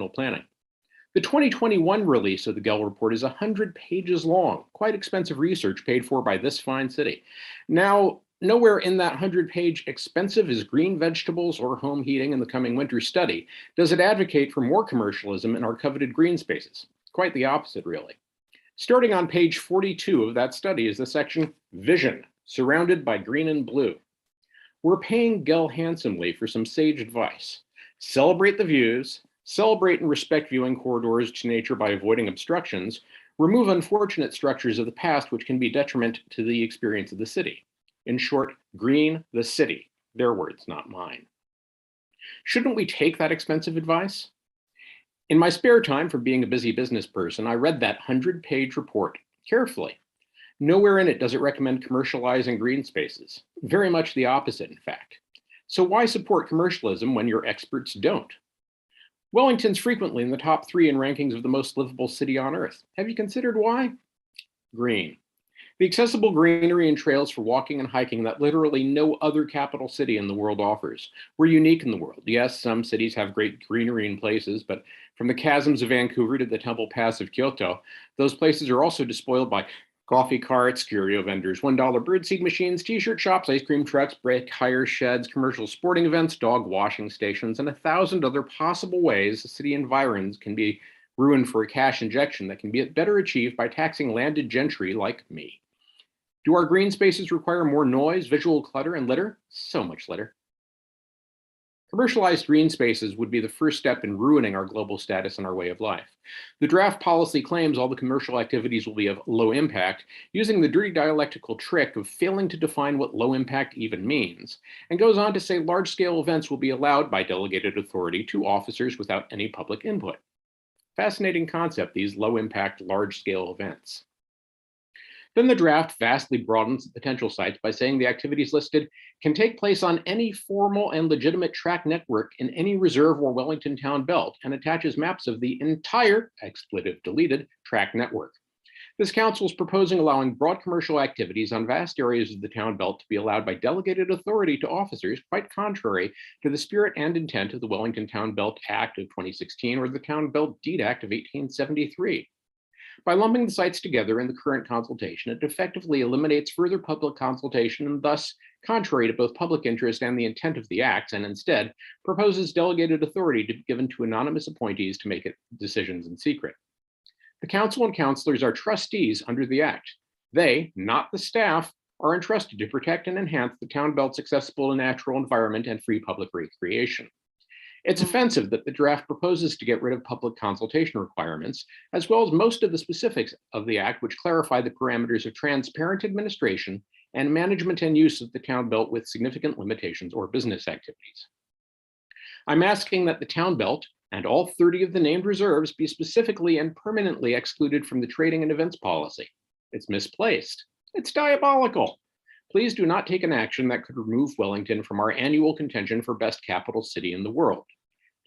planning. The 2021 release of the Gell Report is 100 pages long, quite expensive research paid for by this fine city. Now, nowhere in that 100-page expensive as green vegetables or home heating in the coming winter study does it advocate for more commercialism in our coveted green spaces. Quite the opposite, really. Starting on page 42 of that study is the section Vision, Surrounded by Green and Blue. We're paying Gell handsomely for some sage advice. Celebrate the views, celebrate and respect viewing corridors to nature by avoiding obstructions, remove unfortunate structures of the past which can be detriment to the experience of the city. In short, green the city. Their words, not mine. Shouldn't we take that expensive advice? In my spare time from being a busy business person, I read that 100-page report carefully. Nowhere in it does it recommend commercializing green spaces. Very much the opposite, in fact. So why support commercialism when your experts don't? Wellington's frequently in the top 3 in rankings of the most livable city on Earth. Have you considered why? Green. The accessible greenery and trails for walking and hiking that literally no other capital city in the world offers. We're unique in the world. Yes, some cities have great greenery in places, but from the chasms of Vancouver to the Temple Pass of Kyoto, those places are also despoiled by coffee carts, curio vendors, $1 birdseed machines, t-shirt shops, ice cream trucks, brake hire sheds, commercial sporting events, dog washing stations, and 1,000 other possible ways the city environs can be ruined for a cash injection that can be better achieved by taxing landed gentry like me. Do our green spaces require more noise, visual clutter, and litter? So much litter. Commercialized green spaces would be the first step in ruining our global status and our way of life. The draft policy claims all the commercial activities will be of low impact, using the dirty dialectical trick of failing to define what low impact even means, and goes on to say large-scale events will be allowed by delegated authority to officers without any public input. Fascinating concept, these low-impact, large-scale events. Then the draft vastly broadens the potential sites by saying the activities listed can take place on any formal and legitimate track network in any reserve or Wellington town belt, and attaches maps of the entire, expletive deleted, track network. This council is proposing allowing broad commercial activities on vast areas of the town belt to be allowed by delegated authority to officers, quite contrary to the spirit and intent of the Wellington Town Belt Act of 2016 or the Town Belt Deed Act of 1873. By lumping the sites together in the current consultation, it effectively eliminates further public consultation and thus, contrary to both public interest and the intent of the acts, and instead proposes delegated authority to be given to anonymous appointees to make decisions in secret. The council and councilors are trustees under the act. They, not the staff, are entrusted to protect and enhance the town belt's accessible and natural environment and free public recreation. It's offensive that the draft proposes to get rid of public consultation requirements, as well as most of the specifics of the act, which clarify the parameters of transparent administration and management and use of the town belt with significant limitations or business activities. I'm asking that the town belt and all 30 of the named reserves be specifically and permanently excluded from the trading and events policy. It's misplaced. It's diabolical. Please do not take an action that could remove Wellington from our annual contention for best capital city in the world.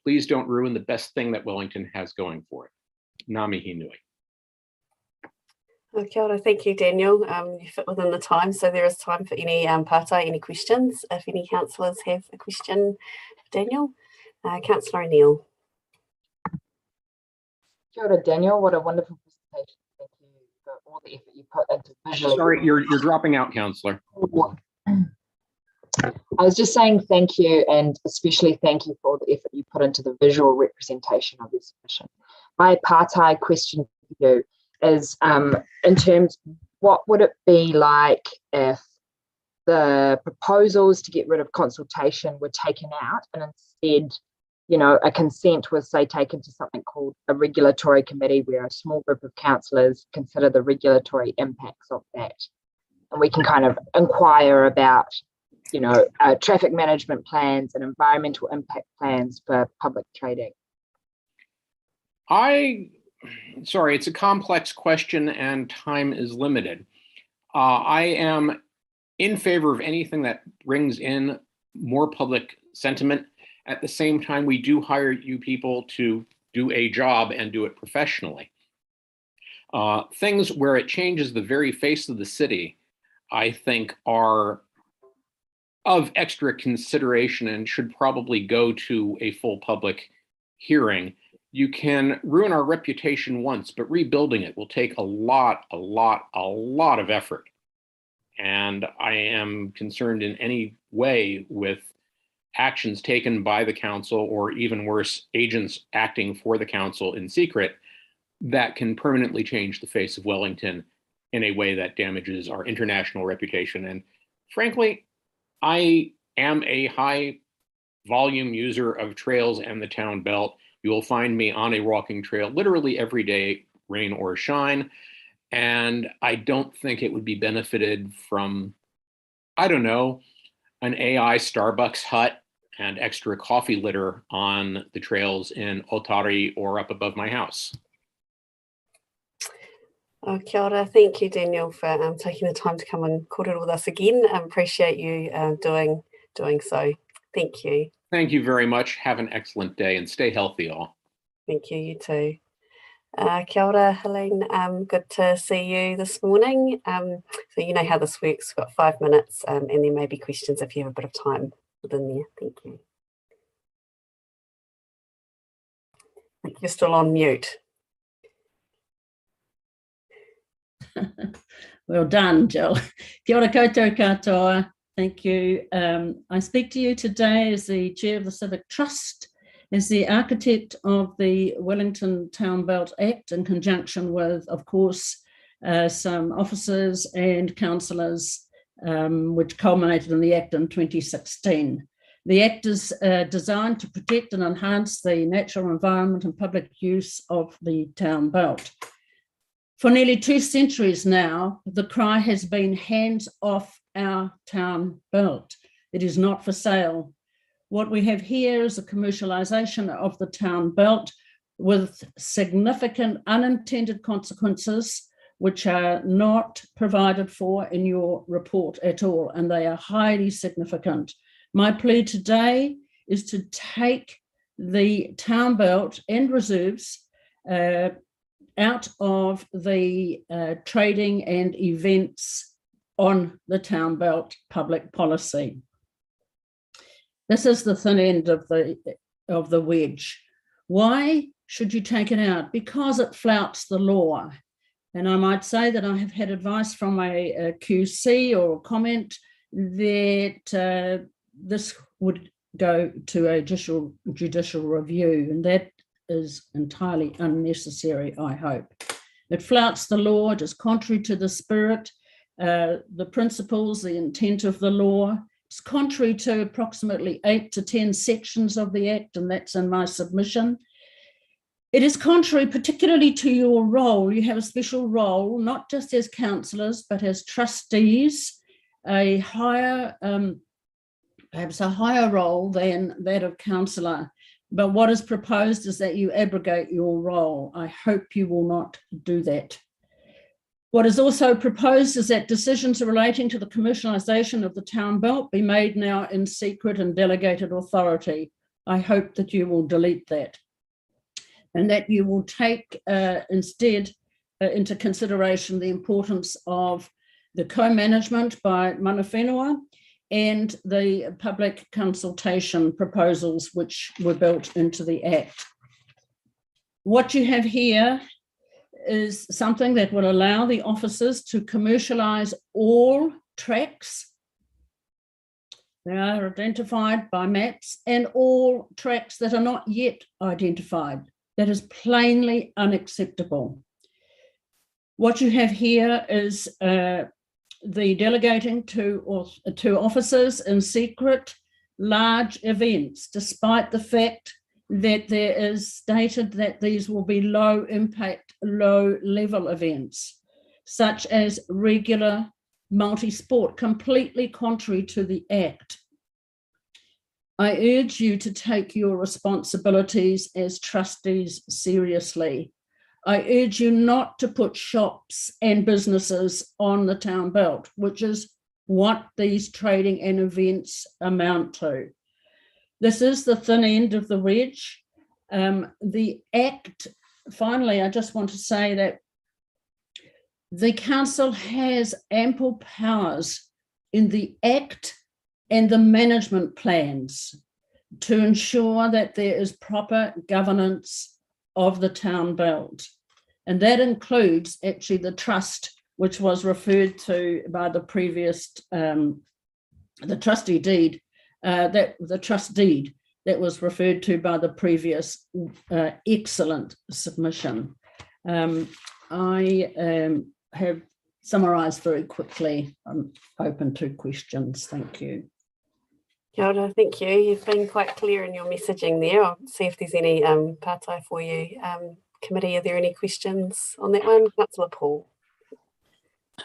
Please don't ruin the best thing that Wellington has going for it. Ngā mihi nui. Kia ora, thank you, Daniel. You fit within the time, so there is time for any pātai, any questions. If any councillors have a question for Daniel, Councillor O'Neill. Kia ora, Daniel. What a wonderful presentation. Thank you for all the effort you put into visually. Sorry, you're dropping out, Councillor. I was just saying thank you, and especially thank you for all the effort you put into the visual representation of your submission. My pātai question for you is, in terms, what would it be like if the proposals to get rid of consultation were taken out and instead, you know, a consent was, say, taken to something called a regulatory committee where a small group of councillors consider the regulatory impacts of that, and we can kind of inquire about, you know, traffic management plans and environmental impact plans for public trading? Sorry, it's a complex question and time is limited. I am in favor of anything that brings in more public sentiment. At the same time, we do hire you people to do a job and do it professionally. Things where it changes the very face of the city, I think, are of extra consideration and should probably go to a full public hearing You can ruin our reputation once, but rebuilding it will take a lot of effort. And I am concerned in any way with actions taken by the council, or even worse, agents acting for the council in secret, that can permanently change the face of Wellington in a way that damages our international reputation. And frankly, I am a high volume user of trails and the town belt. You will find me on a walking trail literally every day, rain or shine. And I don't think it would be benefited from, I don't know, an AI Starbucks hut and extra coffee litter on the trails in Otari or up above my house. Kia ora. Thank you, Daniel, for taking the time to come and kōrero with us again. I appreciate you doing so. Thank you. Thank you very much. Have an excellent day and stay healthy, all. Thank you, you too. Kia ora, Helene. Good to see you this morning. So you know how this works. We've got 5 minutes and there may be questions if you have a bit of time within there. Thank you. I think you're still on mute. Well done, Jill. Kia ora koutou katoa. Thank you. I speak to you today as the Chair of the Civic Trust, as the architect of the Wellington Town Belt Act, in conjunction with, of course, some officers and councillors, which culminated in the Act in 2016. The Act is designed to protect and enhance the natural environment and public use of the Town Belt. For nearly 2 centuries now, the cry has been hands off our town belt. It is not for sale. What we have here is a commercialisation of the town belt with significant unintended consequences, which are not provided for in your report at all, and they are highly significant. My plea today is to take the town belt and reserves out of the trading and events on the town belt public policy. This is the thin end of the wedge. Why should you take it out? Because it flouts the law. And I might say that I have had advice from a QC or a comment that this would go to a judicial review, and that is entirely unnecessary, I hope. It flouts the law. It is contrary to the spirit, the principles, the intent of the law. It's contrary to approximately 8 to 10 sections of the Act, and that's in my submission. It is contrary particularly to your role. You have a special role, not just as councillors, but as trustees, a higher, perhaps a higher role than that of councillor. But what is proposed is that you abrogate your role. I hope you will not do that. What is also proposed is that decisions relating to the commercialisation of the town belt be made now in secret and delegated authority. I hope that you will delete that, and that you will take instead into consideration the importance of the co-management by mana whenua and the public consultation proposals which were built into the Act. What you have here is something that will allow the officers to commercialise all tracks. They are identified by maps, and all tracks that are not yet identified. That is plainly unacceptable. What you have here is the delegating to officers in secret large events, despite the fact that there is stated that these will be low impact, low level events, such as regular multi-sport, completely contrary to the Act. I urge you to take your responsibilities as trustees seriously. I urge you not to put shops and businesses on the town belt, which is what these trading and events amount to. This is the thin end of the wedge. The Act, finally, I just want to say that the council has ample powers in the Act and the management plans to ensure that there is proper governance of the town belt. And that includes actually the trust, which was referred to by the previous, the trustee deed, the trust deed that was referred to by the previous excellent submission. I have summarised very quickly. I'm open to questions. Thank you. Kia ora, thank you. You've been quite clear in your messaging there. I'll see if there's any pārtai for you. Committee, are there any questions on that one? Councillor Paul.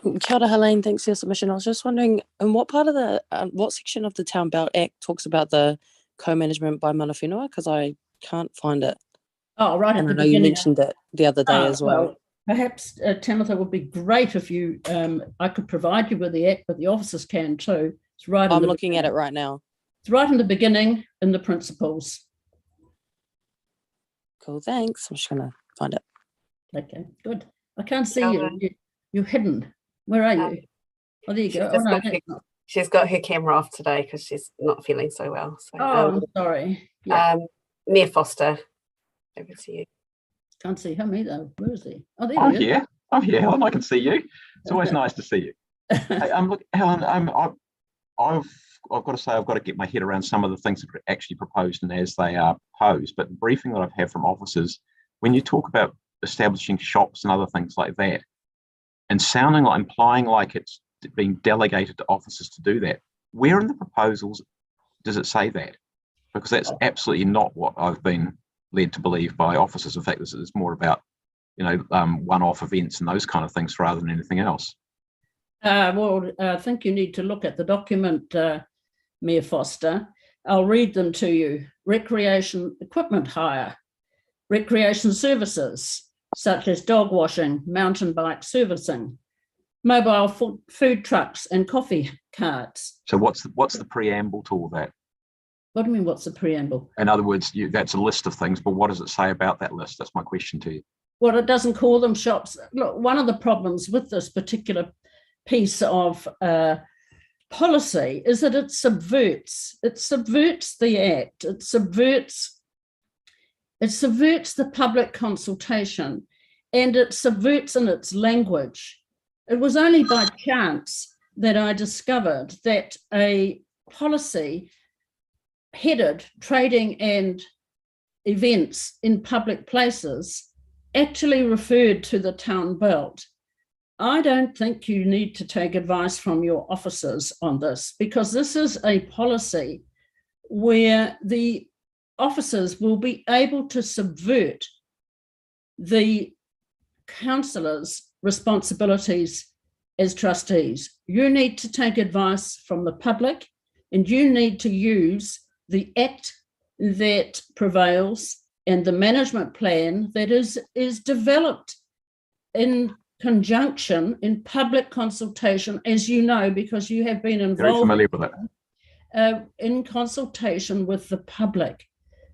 Kia ora, Helene, thanks for your submission. I was just wondering, in what part of the, what section of the Town Belt Act talks about the co-management by mana whenua? Because I can't find it. Oh, right. And I know you mentioned it the other day as well. Perhaps, Tamitha, would be great if you, I could provide you with the act, but the officers can too. It's right. I'm looking at it right now. It's right in the beginning in the principles. Cool, thanks. I'm just going to find it. Okay, good. I can't see you. You're hidden. Where are you? Oh, there you go. Oh, no, she's got her camera off today because she's not feeling so well. So, I'm sorry. Yeah. Mayor Foster, over to you. Can't see him either. Where is he? Oh, there I'm he is. here. I'm here, Helen. I can see you. It's always nice to see you. Hey, look, Helen, I've got to say I've got to get my head around some of the things that are actually proposed and as they are posed. But the briefing that I've had from officers, when you talk about establishing shops and other things like that, and sounding like implying like it's being delegated to officers to do that, where in the proposals does it say that? Because that's absolutely not what I've been led to believe by officers. In fact, this is more about, one-off events and those kind of things rather than anything else. I think you need to look at the document, Mayor Foster. I'll read them to you. Recreation equipment hire, recreation services such as dog washing, mountain bike servicing, mobile food trucks and coffee carts. So what's the preamble to all that? What do you mean, what's the preamble? In other words, that's a list of things, but what does it say about that list? That's my question to you. Well, it doesn't call them shops. Look, one of the problems with this particular piece of policy is that it subverts the act. It subverts the public consultation, and it subverts in its language. It was only by chance that I discovered that a policy headed trading and events in public places actually referred to the town belt. I don't think you need to take advice from your officers on this, because this is a policy where the officers will be able to subvert the councillors' responsibilities as trustees. You need to take advice from the public, and you need to use the act that prevails and the management plan that is developed in conjunction, in public consultation, as you know, because you have been involved. Very familiar with it. In consultation with the public.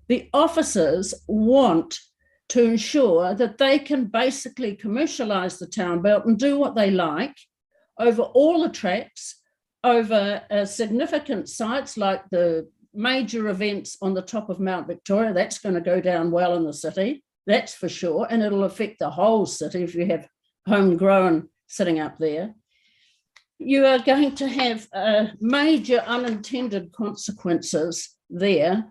The officers want to ensure that they can basically commercialise the town belt and do what they like over all the tracks, over significant sites like the major events on the top of Mount Victoria. That's going to go down well in the city, that's for sure, and it'll affect the whole city if you have homegrown sitting up there. You are going to have major unintended consequences there.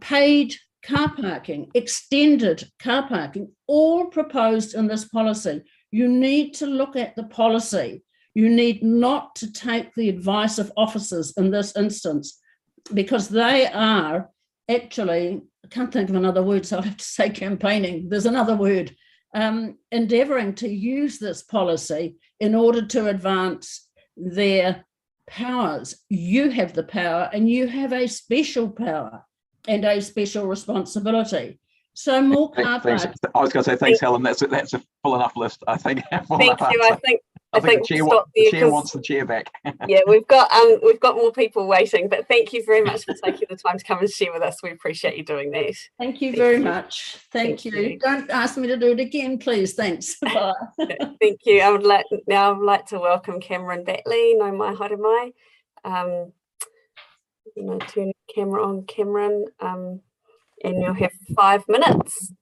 Paid car parking, extended car parking, all proposed in this policy. You need to look at the policy. You need not to take the advice of officers in this instance, because they are actually, I can't think of another word, so I'll have to say campaigning. There's another word. Endeavouring to use this policy in order to advance their powers. You have the power, and you have a special power and a special responsibility. So more car parks. I was going to say thanks, Helen. That's a full enough list, I think. Thank you. I think the chair wants the chair back. Yeah, we've got more people waiting, but thank you very much for taking the time to come and share with us. We appreciate you doing that. Thank you very much. Thank you. Don't ask me to do it again, please. Thanks. Bye. Thank you. I would like to welcome Cameron Batley. No mai haere mai. Turn camera on, Cameron, and you'll have 5 minutes.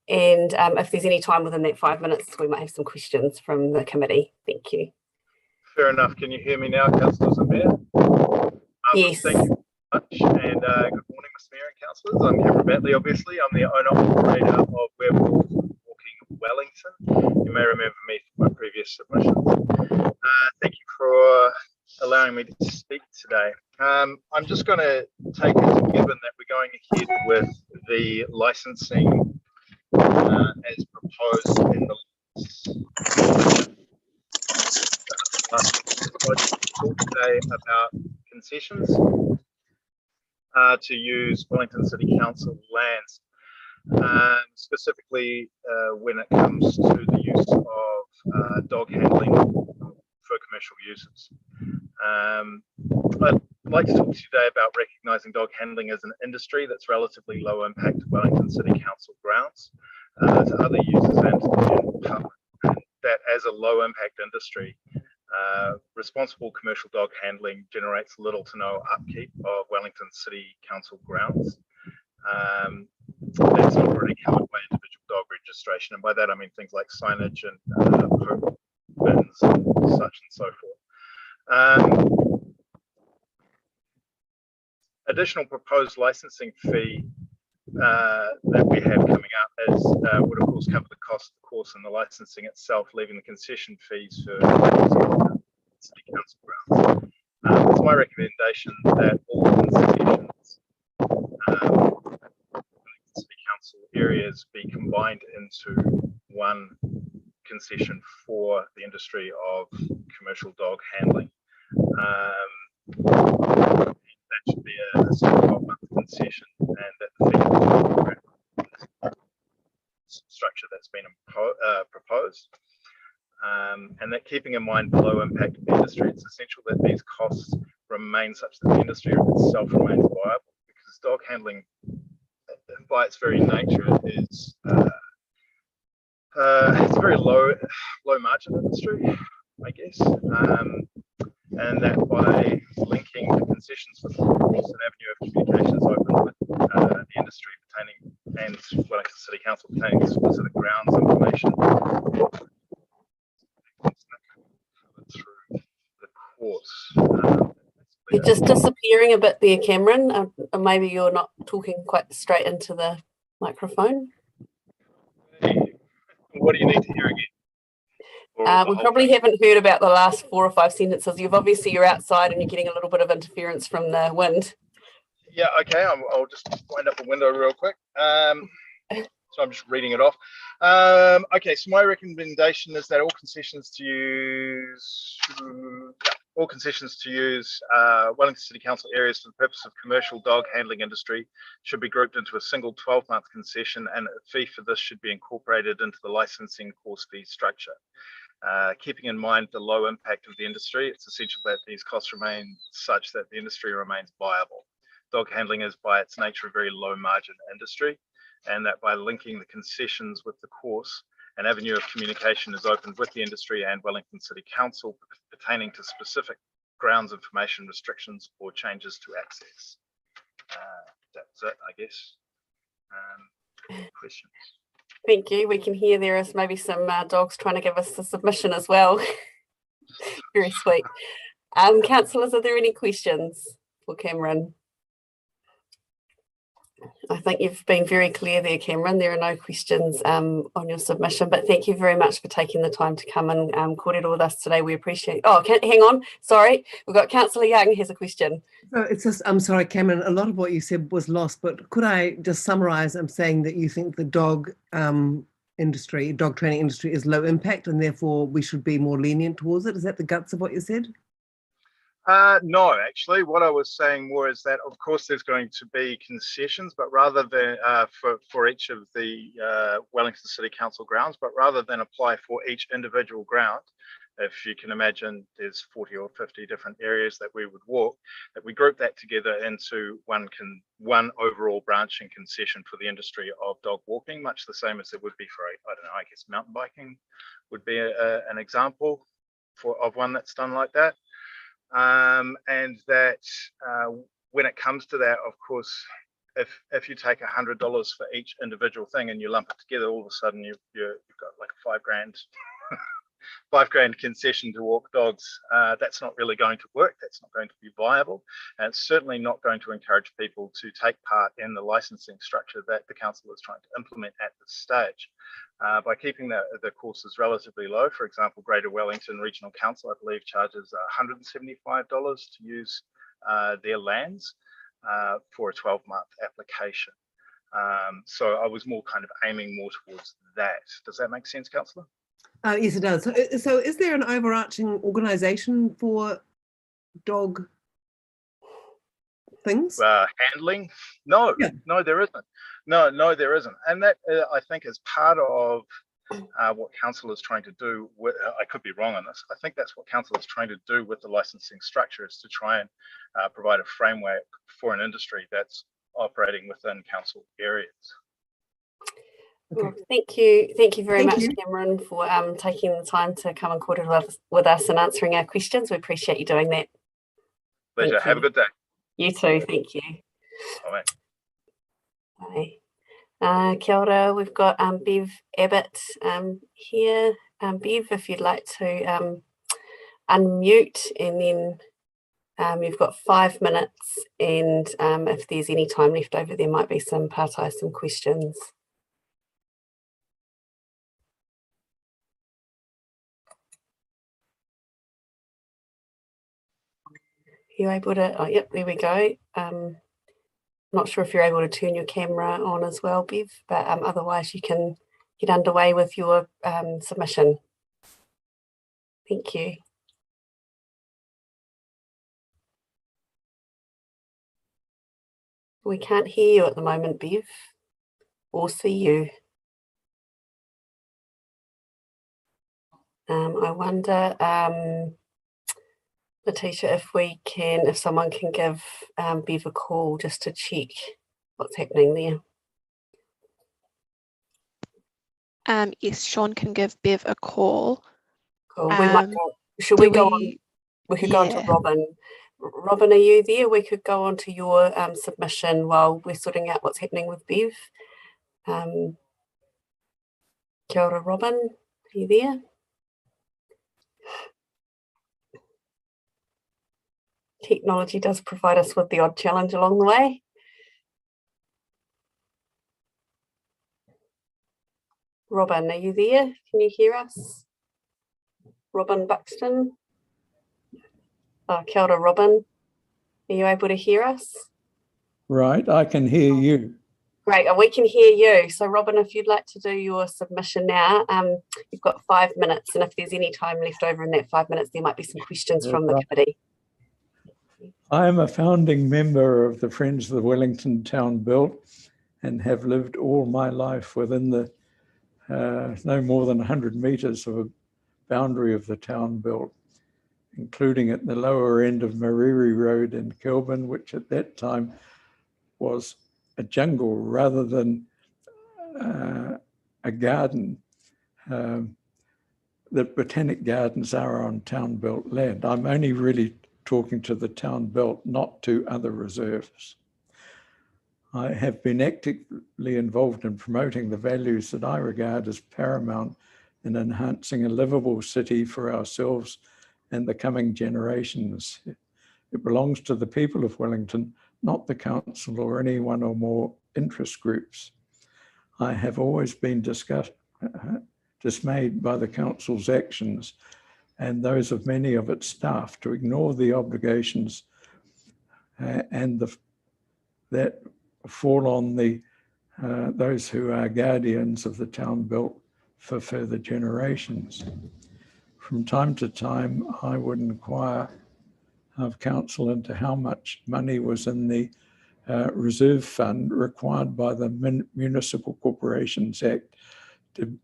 And if there's any time within that 5 minutes, we might have some questions from the committee. Thank you. Fair enough. Can you hear me now, Councillors and Mayor? Yes. Thank you very much. And good morning, Mr. Mayor and Councillors. I'm Cameron Batley, obviously. I'm the owner-operator of Werewolf Walking Wellington. You may remember me from my previous submissions. Thank you for allowing me to speak today. I'm just going to take it as a given that we're going ahead with the licensing as proposed in the talk today about concessions to use Wellington City Council lands, specifically when it comes to the use of dog handling for commercial uses. I'd like to talk to you today about recognising dog handling as an industry that's relatively low impact to Wellington City Council grounds to other users and to the public. That as a low impact industry, responsible commercial dog handling generates little to no upkeep of Wellington City Council grounds. That's not already covered by individual dog registration, and by that I mean things like signage and poop bins and such and so forth. Additional proposed licensing fee that we have coming up is would of course cover the cost of the course and the licensing itself, leaving the concession fees for City Council grounds. It's my recommendation that all concessions City Council areas be combined into one concession for the industry of commercial dog handling. That should be a 12-month concession, and that the fee structure that's been proposed. And that keeping in mind the low impact of the industry, it's essential that these costs remain such that the industry itself remains viable, because dog handling by its very nature is it's a very low margin industry, I guess, and that by linking the concessions with an avenue of communications open with the industry pertaining and Wellington City Council pertaining to specific grounds information through the course. You're just disappearing a bit there, Cameron. Maybe you're not talking quite straight into the microphone. What do you need to hear again? We probably haven't heard about the last 4 or 5 sentences. You're outside and you're getting a little bit of interference from the wind. Yeah, okay. I'll just wind up a window real quick. So I'm just reading it off. Okay, so my recommendation is that all concessions to use Wellington City Council areas for the purpose of commercial dog handling industry should be grouped into a single 12-month concession, and a fee for this should be incorporated into the licensing course fee structure. Keeping in mind the low impact of the industry, it's essential that these costs remain such that the industry remains viable. Dog handling is by its nature a very low margin industry, and that by linking the concessions with the course, an avenue of communication is opened with the industry and Wellington City Council pertaining to specific grounds information restrictions or changes to access. That's it, I guess. Questions? Thank you. We can hear there is maybe some dogs trying to give us a submission as well. Very sweet. Councillors, are there any questions for Cameron? I think you've been very clear there, Cameron. There are no questions on your submission, but thank you very much for taking the time to come and coordinate with us today. We appreciate it. Oh, hang on. Sorry. We've got Councillor Young has a question. So it's just, I'm sorry, Cameron, a lot of what you said was lost, but could I just summarise? I'm saying that you think the dog training industry is low impact and therefore we should be more lenient towards it. Is that the guts of what you said? No, actually, what I was saying more is that, of course, there's going to be concessions, but rather than for each of the Wellington City Council grounds, but rather than apply for each individual ground, if you can imagine, there's 40 or 50 different areas that we would walk, that we group that together into one overall branching concession for the industry of dog walking, much the same as it would be for, I don't know, I guess mountain biking would be an example of one that's done like that. And that when it comes to that, of course, if you take $100 for each individual thing and you lump it together, all of a sudden you've got like a $5,000 concession to walk dogs. That's not really going to work. That's not going to be viable, and it's certainly not going to encourage people to take part in the licensing structure that the council is trying to implement at this stage. By keeping the courses relatively low, for example, Greater Wellington Regional Council, I believe, charges $175 to use their lands for a 12-month application. So I was more kind of aiming more towards that. Does that make sense, Councillor? Yes, it does. So is there an overarching organisation for dog things? Handling? No, yeah. No, there isn't. No, there isn't. And that, I think, is part of what council is trying to do. I could be wrong on this. I think that's what council is trying to do with the licensing structure, is to try and provide a framework for an industry that's operating within council areas. Okay. Well, thank you very much, Cameron, for taking the time to come and record with us and answering our questions. We appreciate you doing that. Pleasure. Have a good day. You too. Thank you. Bye. Bye. Kia ora. We've got Bev Abbott here. Bev, if you'd like to unmute, and then you've got 5 minutes, and if there's any time left over, there might be some questions. You able to? Oh, yep, there we go. Not sure if you're able to turn your camera on as well, Bev, but otherwise you can get underway with your submission. Thank you. We can't hear you at the moment, Bev, or see you. I wonder, Letitia, if someone can give Bev a call just to check what's happening there. Yes, Sean can give Bev a call. Cool. We might go, should we go on? We could go on to Robin. Robin, are you there? We could go on to your submission while we're sorting out what's happening with Bev. Kia ora, Robin. Are you there? Technology does provide us with the odd challenge along the way. Robin, are you there? Can you hear us? Robin Buxton. Oh, kia ora, Robin. Are you able to hear us? Right, I can hear you. Great, and we can hear you. So Robin, if you'd like to do your submission now, you've got 5 minutes, and if there's any time left over in that 5 minutes, there might be some questions from the committee. I am a founding member of the Friends of the Wellington Town Belt and have lived all my life within the no more than 100 metres of a boundary of the town belt, including at the lower end of Mariri Road in Kelburn, which at that time was a jungle rather than a garden. The botanic gardens are on town belt land. I'm only really talking to the town belt, not to other reserves. I have been actively involved in promoting the values that I regard as paramount in enhancing a livable city for ourselves and the coming generations. It belongs to the people of Wellington, not the council or any one or more interest groups. I have always been dismayed by the council's actions and those of many of its staff to ignore the obligations that fall on those who are guardians of the town belt for further generations. From time to time, I would inquire of council into how much money was in the reserve fund required by the Municipal Corporations Act to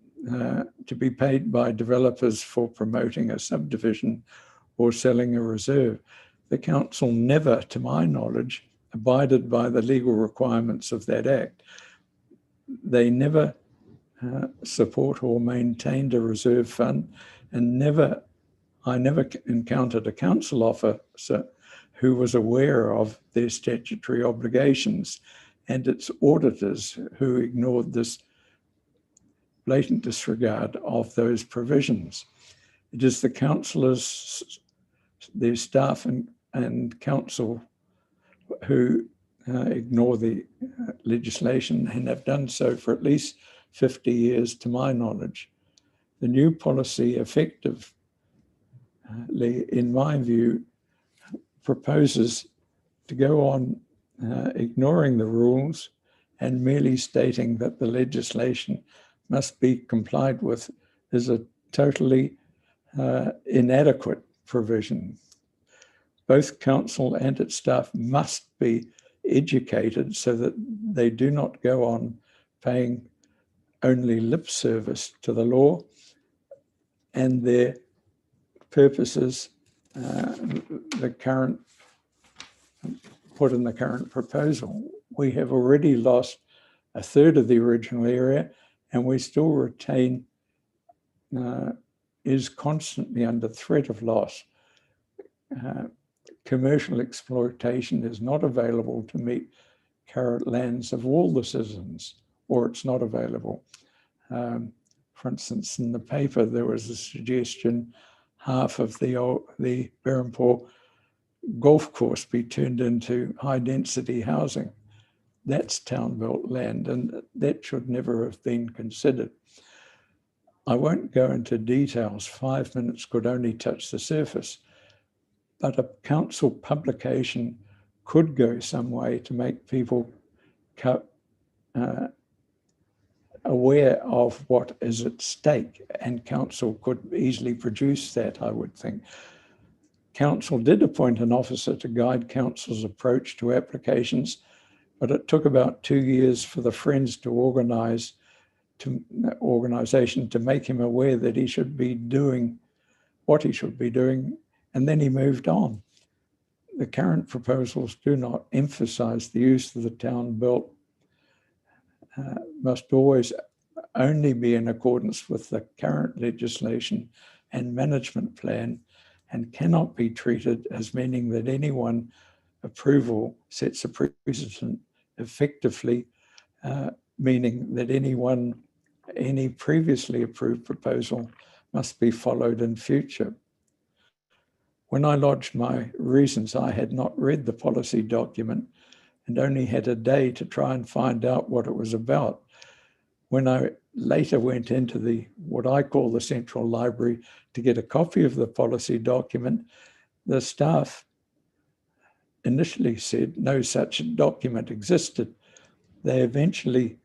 be paid by developers for promoting a subdivision or selling a reserve. The council never, to my knowledge, abided by the legal requirements of that act. They never support or maintained a reserve fund, and I never encountered a council officer who was aware of their statutory obligations and its auditors who ignored this blatant disregard of those provisions. It is the councillors, their staff and council who ignore the legislation and have done so for at least 50 years to my knowledge. The new policy effectively, in my view, proposes to go on ignoring the rules and merely stating that the legislation must be complied with is a totally inadequate provision. Both council and its staff must be educated so that they do not go on paying only lip service to the law and their purposes the current put in the current proposal. We have already lost a third of the original area, and we still retain is constantly under threat of loss. Commercial exploitation is not available to meet current lands of all the citizens, or it's not available. For instance, in the paper, there was a suggestion half of the Berrimpore golf course be turned into high density housing. That's town built land, and that should never have been considered. I won't go into details. 5 minutes could only touch the surface, but a council publication could go some way to make people aware of what is at stake, and council could easily produce that, I would think. Council did appoint an officer to guide council's approach to applications, but it took about 2 years for the Friends to organisation to make him aware that he should be doing what he should be doing, and then he moved on. The current proposals do not emphasise the use of the town built must always only be in accordance with the current legislation and management plan, and cannot be treated as meaning that anyone approval sets a precedent, effectively meaning that any previously approved proposal must be followed in future. When I lodged my reasons, I had not read the policy document and only had a day to try and find out what it was about. When I later went into what I call the Central Library to get a copy of the policy document, the staff initially said no such document existed. They eventually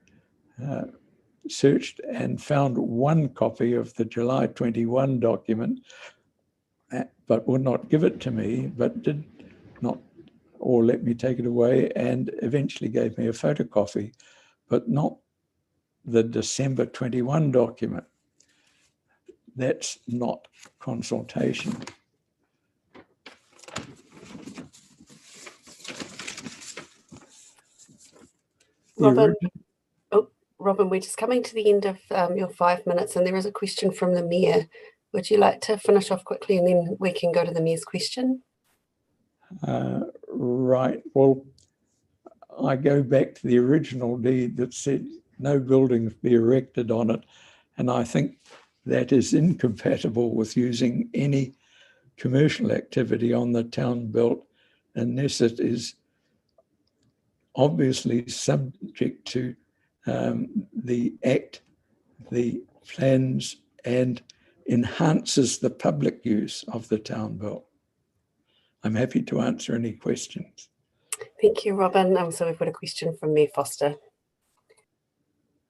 searched and found one copy of the July 21 document, but would not give it to me, but did not, or let me take it away, and eventually gave me a photocopy, but not the December 21 document. That's not consultation. Robin, we're just coming to the end of your 5 minutes, and there is a question from the Mayor. Would you like to finish off quickly, and then we can go to the Mayor's question? Right. Well, I go back to the original deed that said no buildings be erected on it, and I think that is incompatible with using any commercial activity on the town belt unless it is obviously subject to the Act, the plans, and enhances the public use of the town belt. I'm happy to answer any questions. Thank you, Robin. So we've got a question from Mayor Foster.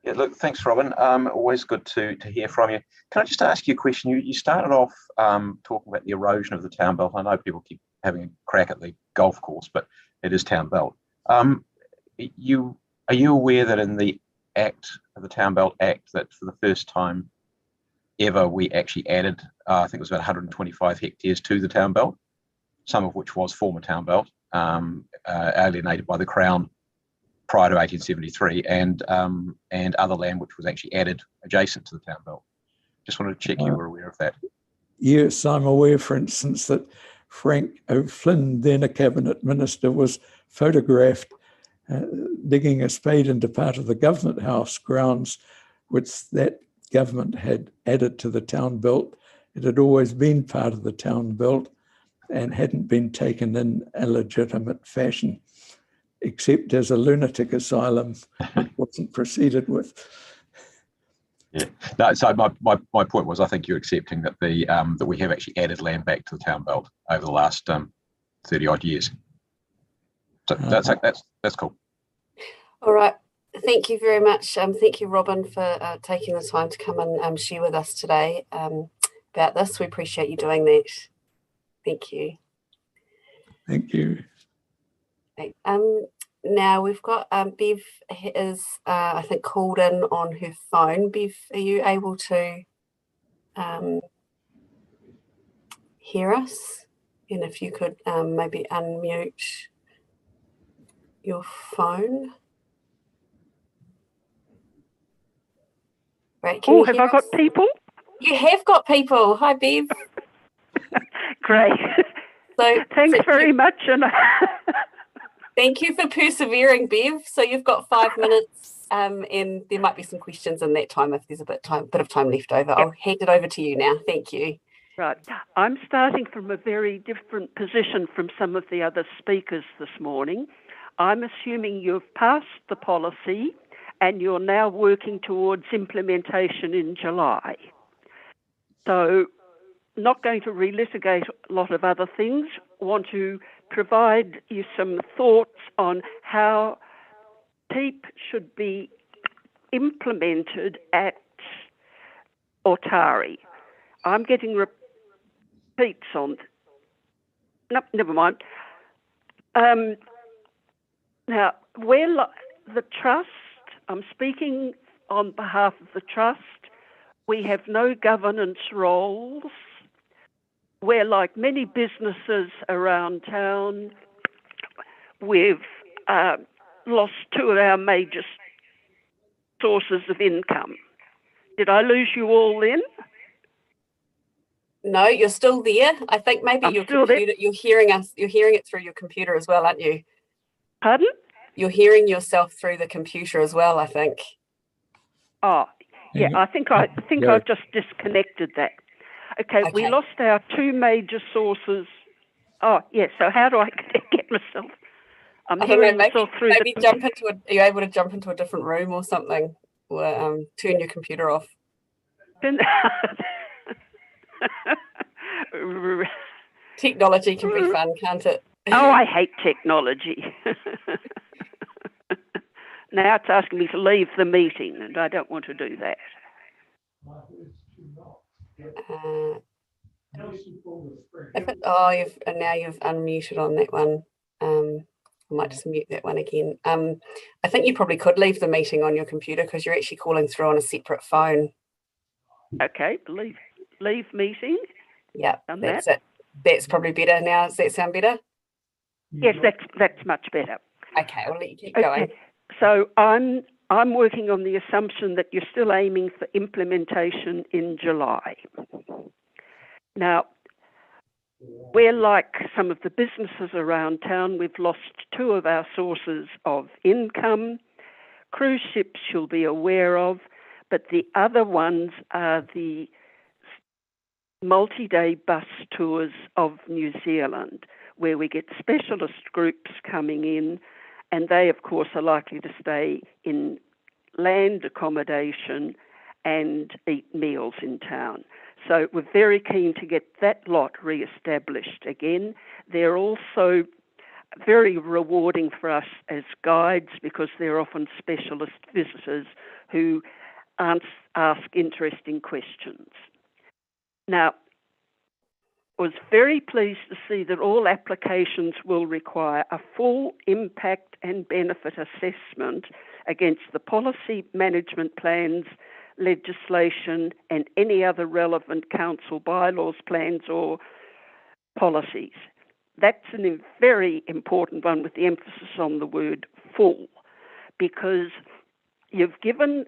Yeah, look, thanks, Robin. Always good to hear from you. Can I just ask you a question? You started off talking about the erosion of the town belt. I know people keep having a crack at the golf course, but it is town belt. Are you aware that in the Act, the Town Belt Act, that for the first time ever we actually added, I think it was about 125 hectares to the town belt, some of which was former town belt, alienated by the Crown prior to 1873, and other land which was actually added adjacent to the town belt. Just wanted to check you were aware of that. Yes, I'm aware, for instance, that Frank O'Flynn, then a cabinet minister, was photographed digging a spade into part of the Government House grounds, which that government had added to the town belt. It had always been part of the town belt and hadn't been taken in a legitimate fashion, except as a lunatic asylum. It wasn't proceeded with. Yeah. No, so my point was, I think you're accepting that that we have actually added land back to the town belt over the last 30 odd years. So that's cool. All right. Thank you very much. Thank you, Robin, for taking the time to come and share with us today about this. We appreciate you doing that. Thank you. Thank you. Okay. Now we've got Bev is I think called in on her phone. Bev, are you able to hear us? And if you could maybe unmute your phone. Right, Oh, have I got people? You have got people. Hi, Bev. Great. So thanks very much. And thank you for persevering, Bev. So you've got 5 minutes, and there might be some questions in that time if there's a bit of time left over. I'll hand it over to you now. Thank you. Right. I'm starting from a very different position from some of the other speakers this morning. I'm assuming you've passed the policy and you're now working towards implementation in July. So not going to relitigate a lot of other things. Want to provide you some thoughts on how TEEP should be implemented at Otari. I'm getting repeats on. No, never mind. Now, the trust, I'm speaking on behalf of the trust. We have no governance roles. We're like many businesses around town. We've lost 2 of our major sources of income. Did I lose you all then? No, you're still there. I think maybe your computer, you're hearing us, you're hearing it through your computer as well, aren't you? Pardon? You're hearing yourself through the computer as well, I think. Oh, yeah, I think I've just disconnected that. Okay, we lost our 2 major sources. Oh, yeah, so how do I get myself? I'm hearing myself through maybe jump into are you able to jump into a different room or something? Or turn your computer off? Technology can be fun, can't it? Oh, I hate technology. Now it's asking me to leave the meeting, and I don't want to do that. Now you've unmuted on that one. I might just mute that one again. I think you probably could leave the meeting on your computer because you're actually calling through on a separate phone. Okay, leave meeting. Yeah, that's it. That's probably better now. Does that sound better? Yes, that's much better. Okay, I'll let you keep going. So I'm working on the assumption that you're still aiming for implementation in July. Now, we're like some of the businesses around town. We've lost 2 of our sources of income. Cruise ships you'll be aware of, but the other ones are the multi-day bus tours of New Zealand, where we get specialist groups coming in, and they, of course, are likely to stay in land accommodation and eat meals in town. So we're very keen to get that lot re-established again. They're also very rewarding for us as guides because they're often specialist visitors who ask interesting questions. Now, I was very pleased to see that all applications will require a full impact and benefit assessment against the policy management plans, legislation, and any other relevant council bylaws, plans or policies. That's a very important one with the emphasis on the word full, because you've given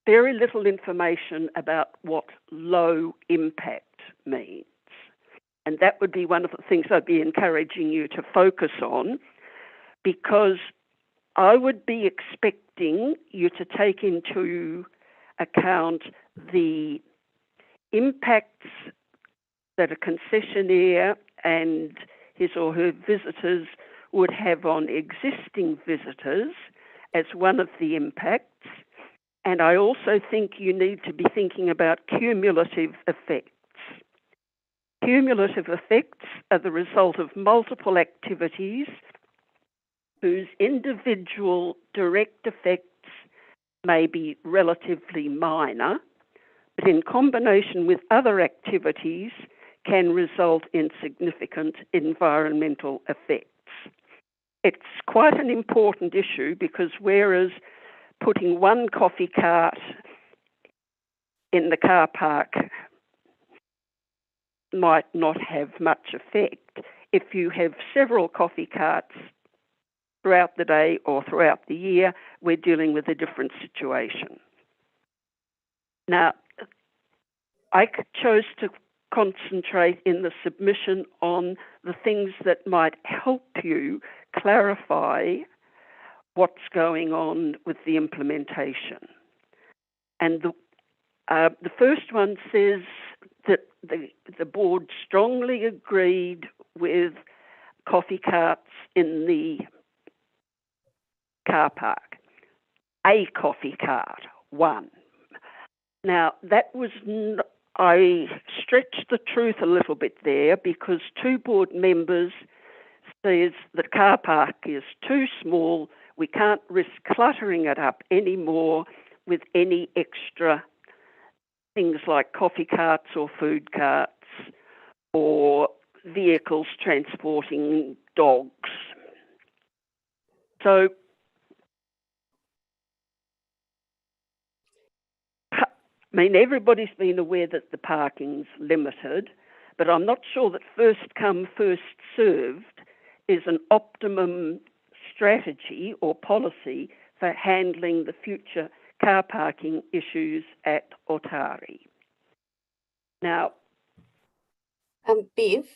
very little information about what low impact means. And that would be one of the things I'd be encouraging you to focus on, because I would be expecting you to take into account the impacts that a concessionaire and his or her visitors would have on existing visitors as one of the impacts. And I also think you need to be thinking about cumulative effects. Cumulative effects are the result of multiple activities whose individual direct effects may be relatively minor, but in combination with other activities can result in significant environmental effects. It's quite an important issue because whereas putting one coffee cart in the car park might not have much effect, if you have several coffee carts throughout the day or throughout the year, we're dealing with a different situation. Now, I chose to concentrate in the submission on the things that might help you clarify what's going on with the implementation. And the first one says that the board strongly agreed with coffee carts in the car park. A coffee cart, one. Now, that was, I stretched the truth a little bit there because two board members says the car park is too small, we can't risk cluttering it up anymore with any extra things like coffee carts or food carts or vehicles transporting dogs. So I mean, everybody's been aware that the parking's limited, but I'm not sure that first come, first served is an optimum strategy or policy for handling the future car parking issues at Otari. Now, Bev,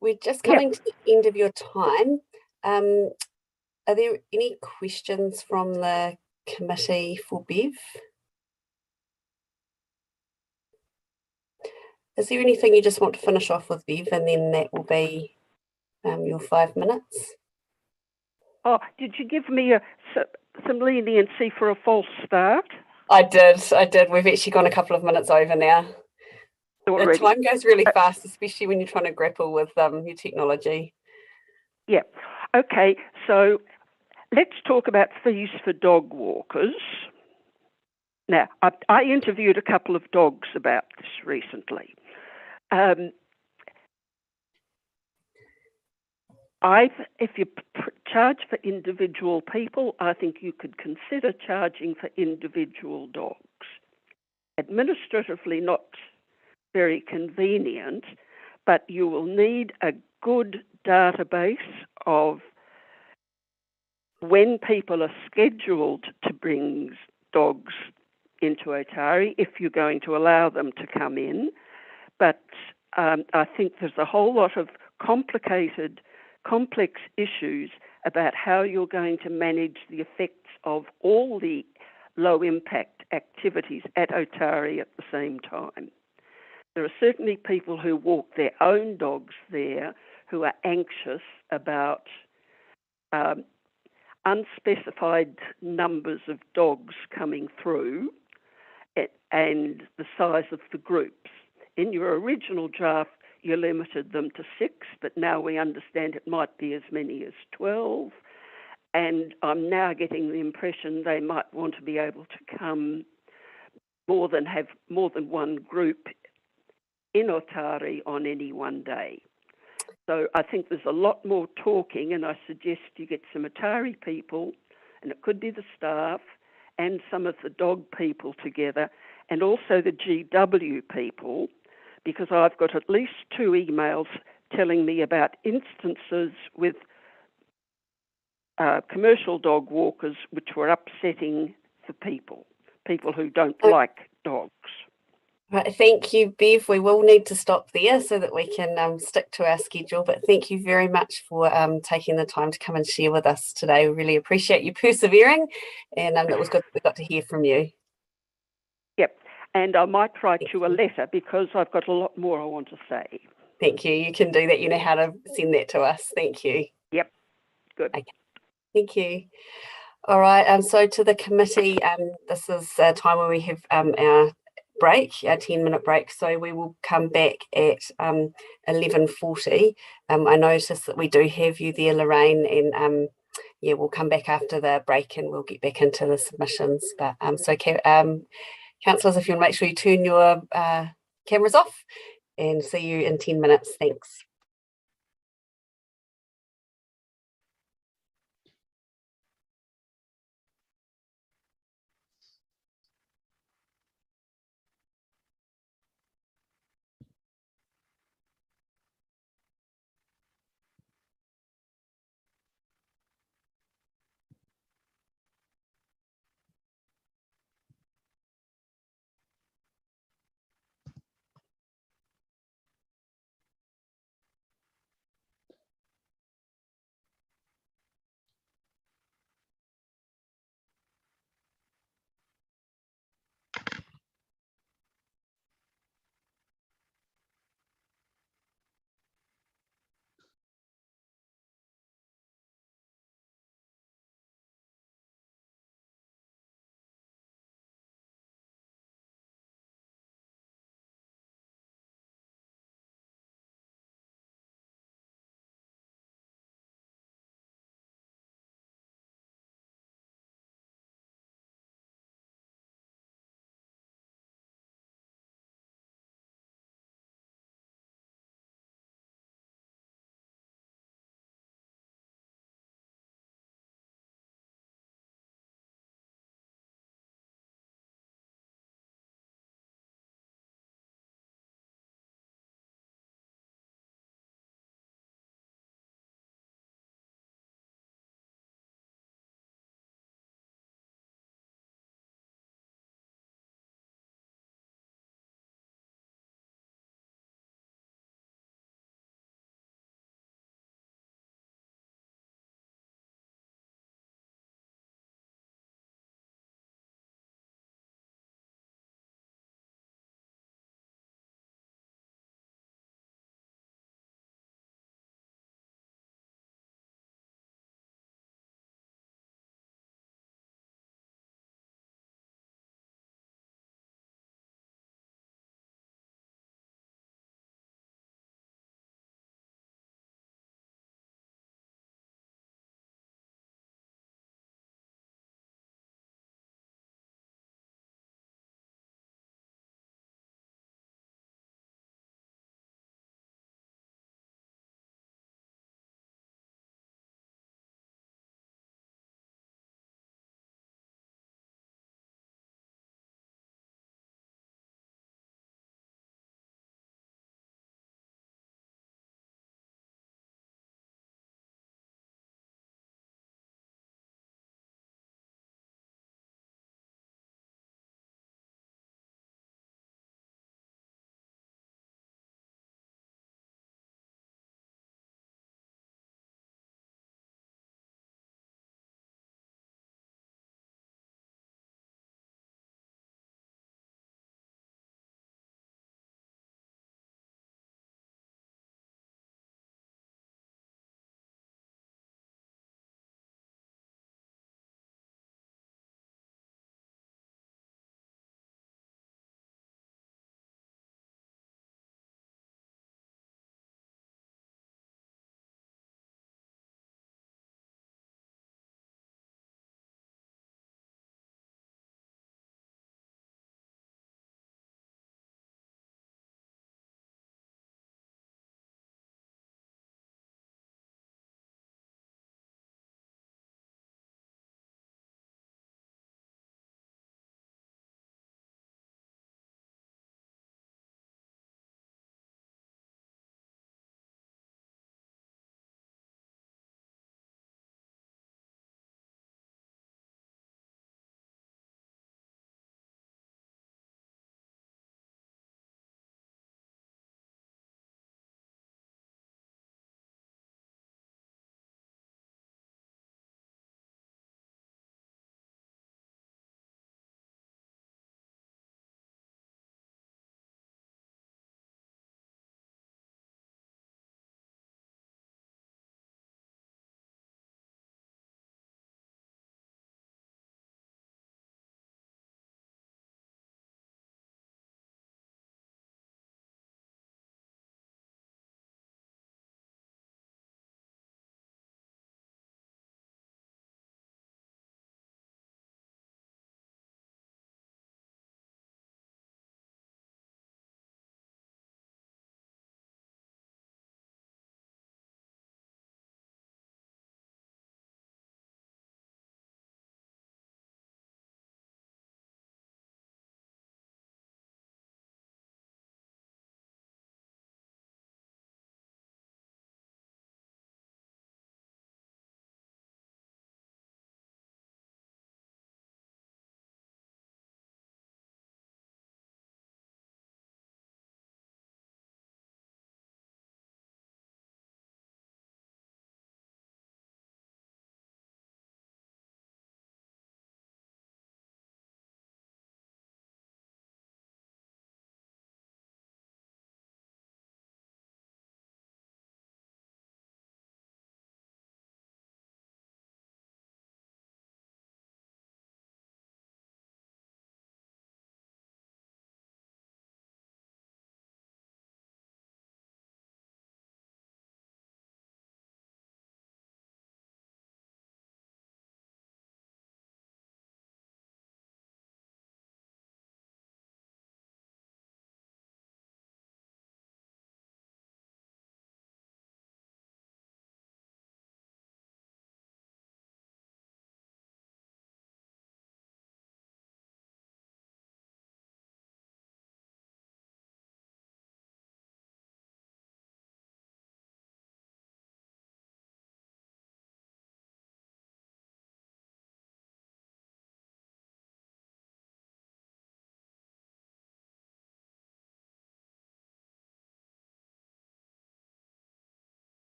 we're just coming to the end of your time. Are there any questions from the committee for Bev? Is there anything you just want to finish off with, Bev, and then that will be your 5 minutes? Oh, did you give me some leniency for a false start? I did. We've actually gone a couple of minutes over now. Already. The time goes really fast, especially when you're trying to grapple with your technology. Yeah. Okay, so let's talk about fees for dog walkers. Now, I interviewed a couple of dogs about this recently. If you charge for individual people, I think you could consider charging for individual dogs. Administratively not very convenient, but you will need a good database of when people are scheduled to bring dogs into Otari, if you're going to allow them to come in. But I think there's a whole lot of complex issues about how you're going to manage the effects of all the low-impact activities at Otari at the same time. There are certainly people who walk their own dogs there who are anxious about unspecified numbers of dogs coming through and the size of the groups. In your original draft, you limited them to 6, but now we understand it might be as many as 12. And I'm now getting the impression they might want to be able to come have more than one group in Otari on any one day. So I think there's a lot more talking, and I suggest you get some Otari people, and it could be the staff and some of the dog people together, and also the GW people, because I've got at least 2 emails telling me about instances with commercial dog walkers which were upsetting for people who don't like dogs. Right, thank you, Bev. We will need to stop there so that we can stick to our schedule. But thank you very much for taking the time to come and share with us today. We really appreciate you persevering, and it was good that we got to hear from you. Yep, and I might write you a letter because I've got a lot more I want to say. Thank you. You can do that. You know how to send that to us. Thank you. Yep, good. Okay. Thank you. All right. So to the committee, this is a time where we have our break, our 10-minute break. So we will come back at 11:40. I noticed that we do have you there, Lorraine, and yeah, we'll come back after the break and we'll get back into the submissions. But so councillors, if you want to make sure you turn your cameras off, and see you in 10 minutes. Thanks.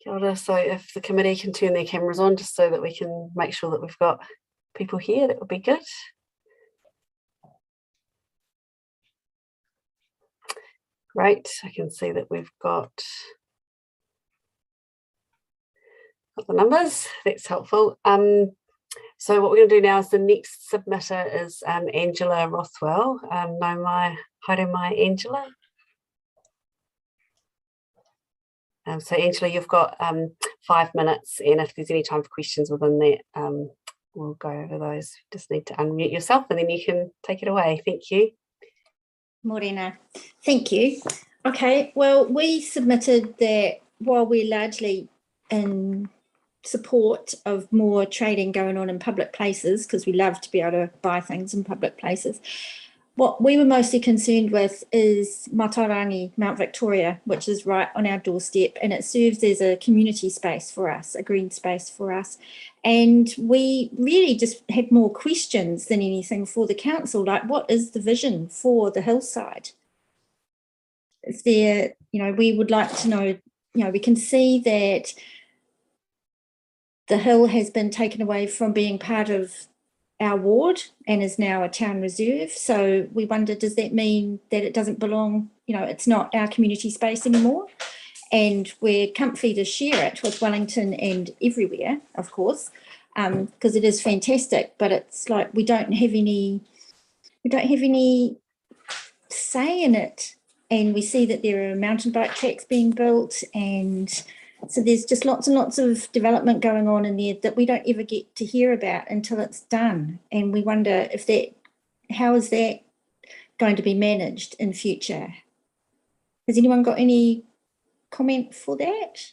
Kia ora. So if the committee can turn their cameras on just so that we can make sure that we've got people here, that would be good. Great, I can see that we've got the numbers, that's helpful. So what we're going to do now is the next submitter is Angela Roswell. Haere mai, Angela. So Angela, you've got 5 minutes, and if there's any time for questions within that, we'll go over those. Just need to unmute yourself and then you can take it away. Thank you. Morena, thank you. Okay, well, we submitted that while we're largely in support of more trading going on in public places, because we love to be able to buy things in public places, what we were mostly concerned with is Matarangi, Mount Victoria, which is right on our doorstep, and it serves as a community space for us, a green space for us. And we really just had more questions than anything for the council, like what is the vision for the hillside? If there, we would like to know, we can see that the hill has been taken away from being part of our ward and is now a town reserve. So we wonder, does that mean that it doesn't belong, it's not our community space anymore? And we're comfy to share it with Wellington and everywhere, of course, because it is fantastic, but it's like we don't have any say in it. And we see that there are mountain bike tracks being built, and so there's just lots and lots of development going on in there that we don't ever get to hear about until it's done. And we wonder how is that going to be managed in future? Has anyone got any comment for that?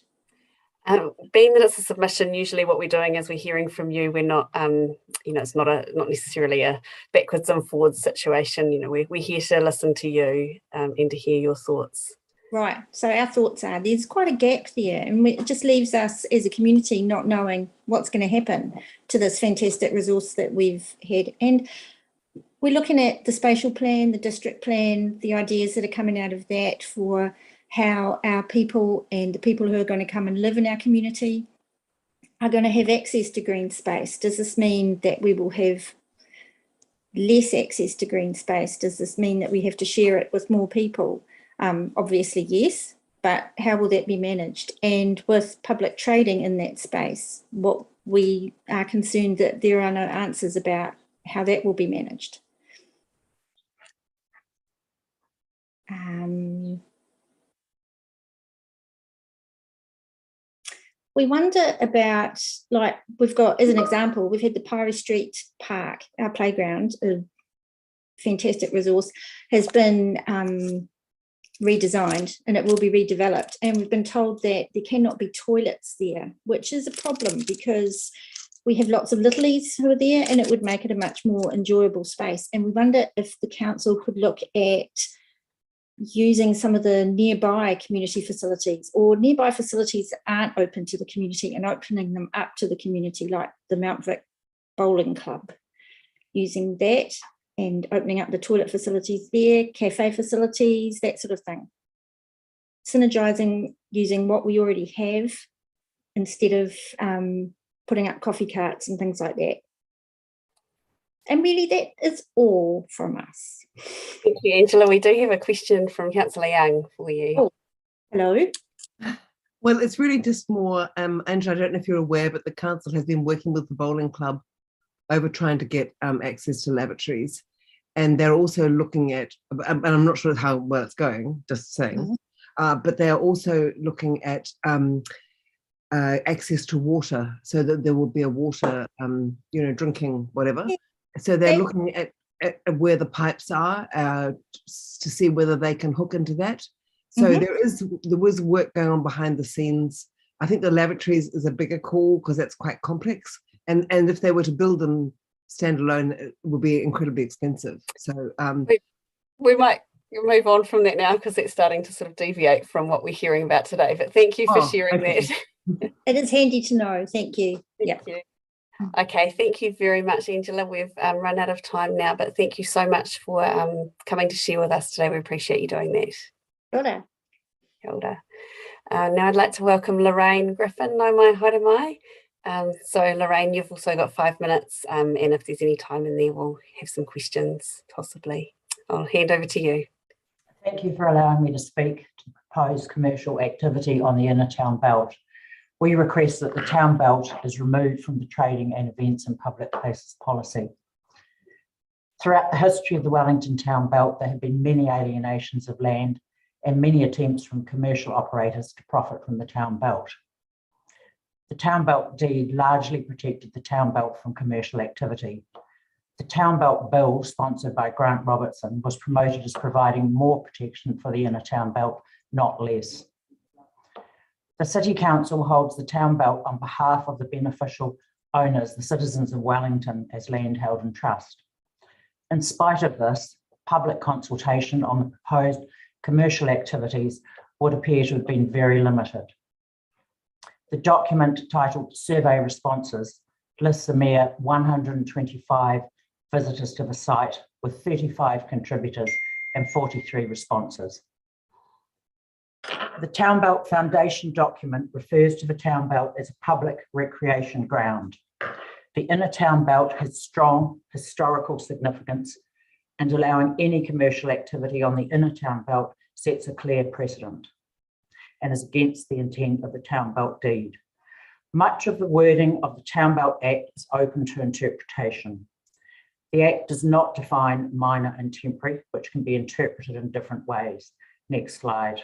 Being that it's a submission, usually what we're doing is we're hearing from you. We're not, it's not necessarily a backwards and forwards situation. We're here to listen to you and to hear your thoughts. Right. So our thoughts are there's quite a gap there, and it just leaves us as a community not knowing what's going to happen to this fantastic resource that we've had. And we're looking at the spatial plan, the district plan, the ideas that are coming out of that for how our people and the people who are going to come and live in our community are going to have access to green space. Does this mean that we will have less access to green space? Does this mean that we have to share it with more people? Obviously, yes, but how will that be managed? And with public trading in that space, what we are concerned that there are no answers about how that will be managed. We wonder about, like, we've got, as an example, we've had the Pyrie Street Park, our playground, a fantastic resource, has been redesigned and it will be redeveloped. And we've been told that there cannot be toilets there, which is a problem because we have lots of littlies who are there and it would make it a much more enjoyable space. And we wonder if the council could look at using some of the nearby community facilities or nearby facilities that aren't open to the community and opening them up to the community, like the Mount Vic Bowling Club, using that and opening up the toilet facilities there, cafe facilities, that sort of thing. Synergising using what we already have instead of putting up coffee carts and things like that. And really that is all from us. Thank you, Angela. We do have a question from Councillor Young for you. Oh, hello. Well, it's really just more, Angela, I don't know if you're aware, but the council has been working with the bowling club over trying to get access to lavatories. And they're also looking at, and I'm not sure how well it's going, just saying, but they're also looking at access to water so that there will be a water, drinking, whatever. So they're looking at where the pipes are to see whether they can hook into that. So there was work going on behind the scenes. I think the lavatories is a bigger call because that's quite complex. And if they were to build them standalone, it would be incredibly expensive. So we might move on from that now because it's starting to sort of deviate from what we're hearing about today. But thank you for sharing that. It is handy to know. Thank you. Thank you. Okay, thank you very much, Angela. We've run out of time now, but thank you so much for coming to share with us today. We appreciate you doing that. Kia ora. Kia ora. Now I'd like to welcome Lorraine Griffin. No mai haere mai. So Lorraine, you've also got 5 minutes, and if there's any time in there, we'll have some questions possibly. I'll hand over to you. Thank you for allowing me to speak to proposed commercial activity on the inner town belt. We request that the town belt is removed from the trading and events and public places policy. Throughout the history of the Wellington town belt, there have been many alienations of land and many attempts from commercial operators to profit from the town belt. The town belt deed largely protected the town belt from commercial activity. The town belt bill, sponsored by Grant Robertson, was promoted as providing more protection for the inner town belt, not less. The City Council holds the town belt on behalf of the beneficial owners, the citizens of Wellington, as land held in trust. In spite of this, public consultation on the proposed commercial activities would appear to have been very limited. The document titled Survey Responses lists a mere 125 visitors to the site with 35 contributors and 43 responses. The Town Belt Foundation document refers to the Town Belt as a public recreation ground. The inner Town Belt has strong historical significance, and allowing any commercial activity on the inner Town Belt sets a clear precedent and is against the intent of the Town Belt deed. Much of the wording of the Town Belt Act is open to interpretation. The Act does not define minor and temporary, which can be interpreted in different ways. Next slide.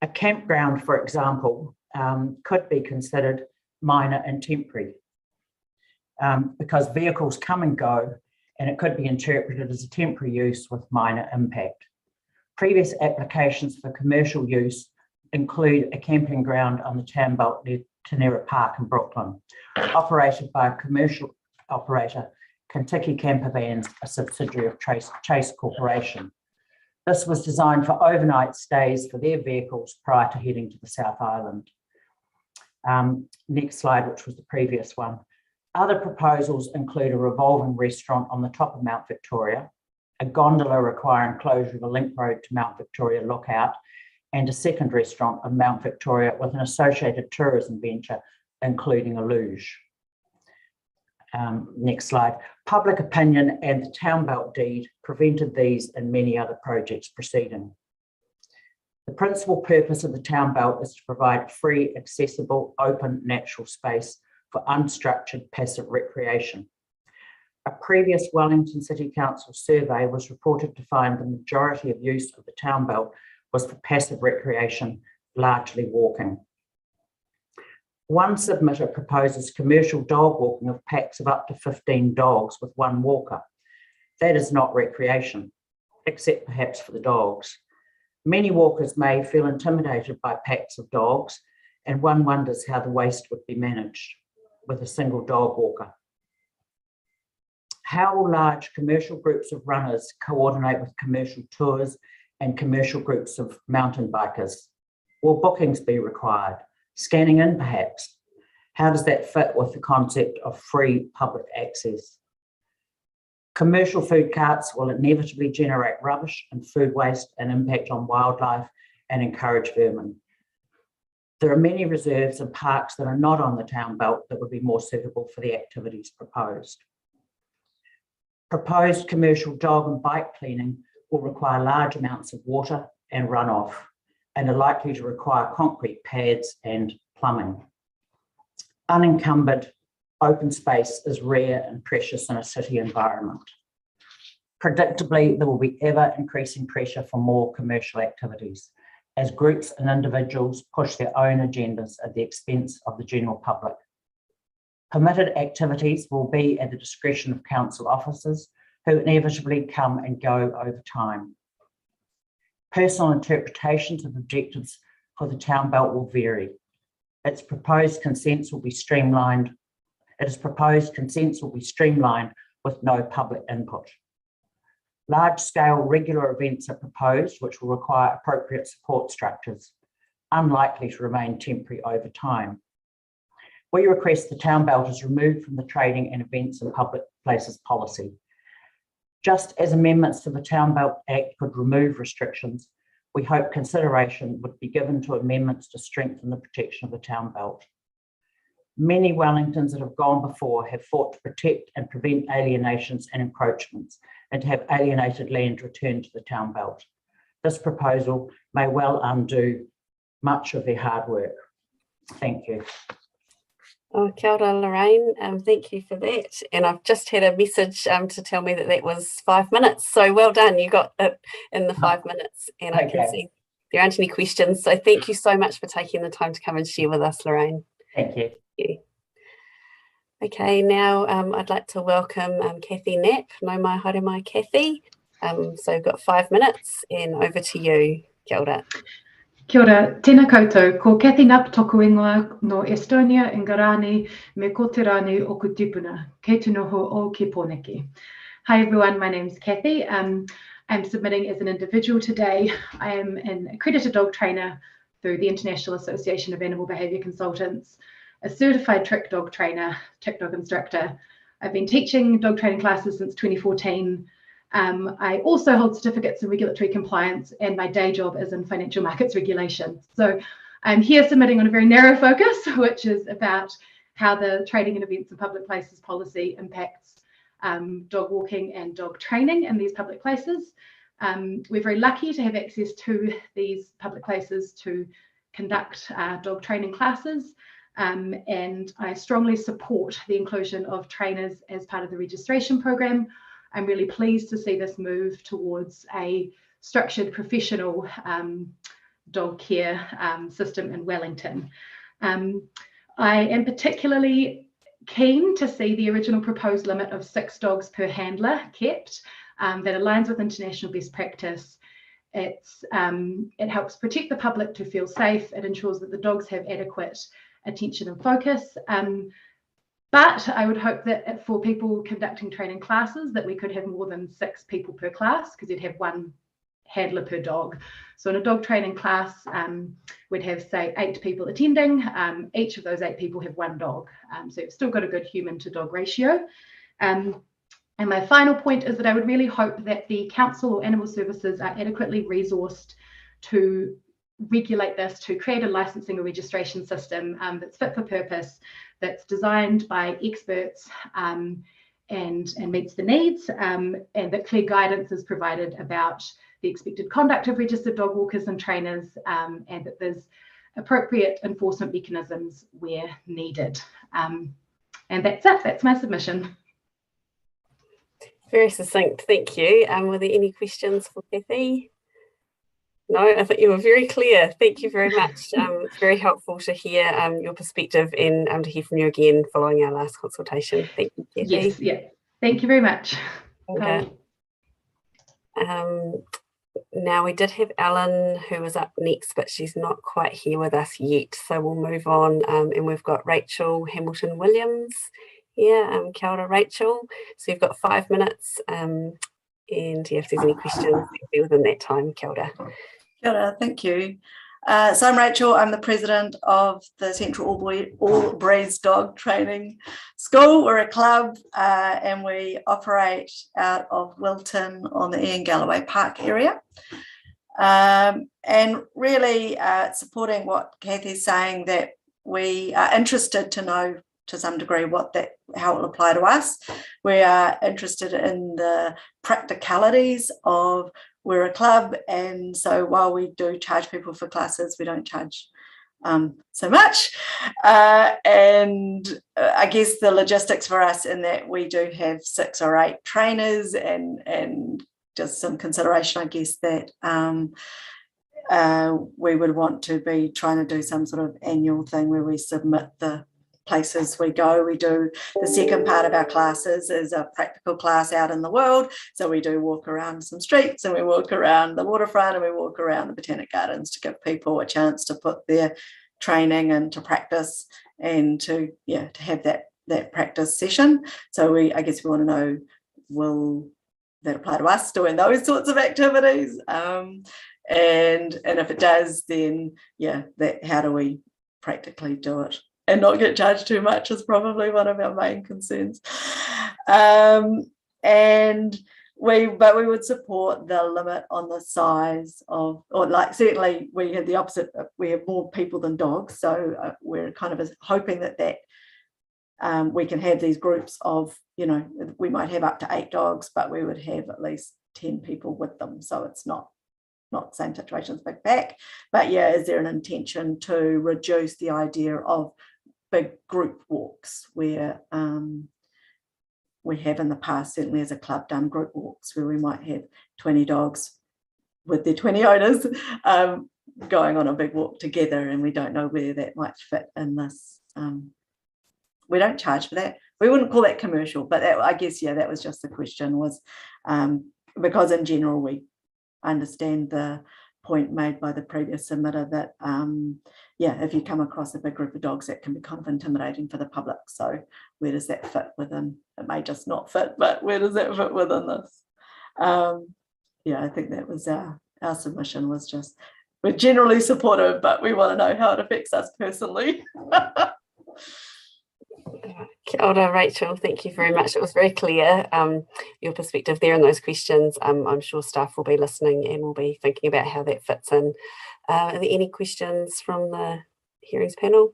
A campground, for example, could be considered minor and temporary because vehicles come and go, and it could be interpreted as a temporary use with minor impact. Previous applications for commercial use include a camping ground on the Town Belt near Tenera Park in Brooklyn, operated by a commercial operator, Kentucky Camper Vans, a subsidiary of Chase Corporation. This was designed for overnight stays for their vehicles prior to heading to the South Island. Next slide, which was the previous one. Other proposals include a revolving restaurant on the top of Mount Victoria, a gondola requiring closure of a link road to Mount Victoria Lookout, and a second restaurant on Mount Victoria with an associated tourism venture, including a luge. Next slide. Public opinion and the Town Belt deed prevented these and many other projects proceeding. The principal purpose of the Town Belt is to provide free, accessible, open, natural space for unstructured passive recreation. A previous Wellington City Council survey was reported to find the majority of use of the Town Belt was for passive recreation, largely walking. One submitter proposes commercial dog walking of packs of up to 15 dogs with one walker. That is not recreation, except perhaps for the dogs. Many walkers may feel intimidated by packs of dogs, and one wonders how the waste would be managed with a single dog walker. How will large commercial groups of runners coordinate with commercial tours and commercial groups of mountain bikers? Will bookings be required? Scanning in, perhaps? How does that fit with the concept of free public access? Commercial food carts will inevitably generate rubbish and food waste and impact on wildlife and encourage vermin. There are many reserves and parks that are not on the Town Belt that would be more suitable for the activities proposed. Proposed commercial dog and bike cleaning will require large amounts of water and runoff and are likely to require concrete pads and plumbing. Unencumbered open space is rare and precious in a city environment. Predictably, there will be ever increasing pressure for more commercial activities as groups and individuals push their own agendas at the expense of the general public. Permitted activities will be at the discretion of council officers who inevitably come and go over time. Personal interpretations of objectives for the Town Belt will vary. It is proposed consents will be streamlined with no public input. Large-scale regular events are proposed, which will require appropriate support structures, unlikely to remain temporary over time. We request the Town Belt is removed from the trading and events and public places policy. Just as amendments to the Town Belt Act could remove restrictions, We hope consideration would be given to amendments to strengthen the protection of the town belt. Many Wellingtons that have gone before have fought to protect and prevent alienations and encroachments, and to have alienated land returned to the town belt. This proposal may well undo much of their hard work. Thank you. Oh, kia ora, Lorraine. Thank you for that. And I've just had a message to tell me that that was 5 minutes. So well done. You got it in the 5 minutes. And I can see there aren't any questions. So thank you so much for taking the time to come and share with us, Lorraine. Thank you. Okay, now I'd like to welcome Kathy Knapp. Nau mai haere mai, Kathy. So we've got 5 minutes and over to you. Kia ora. Kia ora, tēnā koutou, ko Kathy Knapp toku ingoa no Estonia, Ingarani, me ko te rani o ku tipuna, kei te noho o ke pōneke. Hi everyone, my name is Kathy. I'm submitting as an individual today. I am an accredited dog trainer through the International Association of Animal Behaviour Consultants, a certified trick dog trainer, trick dog instructor. I've been teaching dog training classes since 2014. I also hold certificates in regulatory compliance, and my day job is in financial markets regulation. So I'm here submitting on a very narrow focus, which is about how the trading and events in public places policy impacts dog walking and dog training in these public places. We're very lucky to have access to these public places to conduct dog training classes. And I strongly support the inclusion of trainers as part of the registration program. I'm really pleased to see this move towards a structured professional dog care system in Wellington. I am particularly keen to see the original proposed limit of 6 dogs per handler kept. That aligns with international best practice. It helps protect the public to feel safe. It ensures that the dogs have adequate attention and focus. But I would hope that for people conducting training classes that we could have more than 6 people per class, because you'd have 1 handler per dog. So in a dog training class, we'd have, say, 8 people attending. Each of those 8 people have 1 dog. So you've still got a good human to dog ratio. And my final point is that I would really hope that the council or animal services are adequately resourced to regulate this, to create a licensing or registration system that's fit for purpose, that's designed by experts and meets the needs, and that clear guidance is provided about the expected conduct of registered dog walkers and trainers, and that there's appropriate enforcement mechanisms where needed. And that's it, that's my submission. Very succinct, thank you. Were there any questions for Kathy? No, I think you were very clear. Thank you very much. It's very helpful to hear your perspective and to hear from you again following our last consultation. Thank you, Kathy. Yes, yeah. Thank you very much. Okay. Now we did have Ellen who was up next, but she's not quite here with us yet. So we'll move on, and we've got Rachel Hamilton-Williams here. Kia ora, Rachel. So you've got 5 minutes, and if there's any questions within that time, kia ora. Kia ora, thank you. So I'm Rachel, I'm the president of the Central All Breeds Dog Training School. We're a club and we operate out of Wilton on the Ian Galloway Park area. And really supporting what Kathy's saying, that we are interested to know to some degree how it will apply to us. We are interested in the practicalities of, we're a club, and so while we do charge people for classes, we don't charge so much. And I guess the logistics for us in that we do have 6 or 8 trainers, and just some consideration, I guess, that we would want to be trying to do some sort of annual thing where we submit the places we go. We do the second part of our classes is a practical class out in the world. So we do walk around some streets, and we walk around the waterfront, and we walk around the botanic gardens to give people a chance to put their training into practice, and to have that practice session. So I guess we want to know, will that apply to us doing those sorts of activities? And if it does, then how do we practically do it and not get charged too much is probably one of our main concerns. And we would support the limit on the size of, or like certainly we had the opposite. We have more people than dogs, so we're kind of hoping that we can have these groups of, we might have up to 8 dogs, but we would have at least 10 people with them. So it's not the same situation as Big Pack. But yeah, is there an intention to reduce the idea of big group walks where we have in the past, certainly as a club, done group walks where we might have 20 dogs with their 20 owners going on a big walk together, and we don't know where that might fit in this. We don't charge for that. We wouldn't call that commercial, but I guess, yeah, that was just the question, was because in general, we understand the point made by the previous submitter that, if you come across a big group of dogs, that can be kind of intimidating for the public. So where does that fit within? It may just not fit, but where does that fit within this? I think that was our submission, was just, we're generally supportive, but we want to know how it affects us personally. Kia ora, Rachel, thank you very much. It was very clear, your perspective there and those questions. I'm sure staff will be listening and will be thinking about how that fits in. Are there any questions from the hearings panel?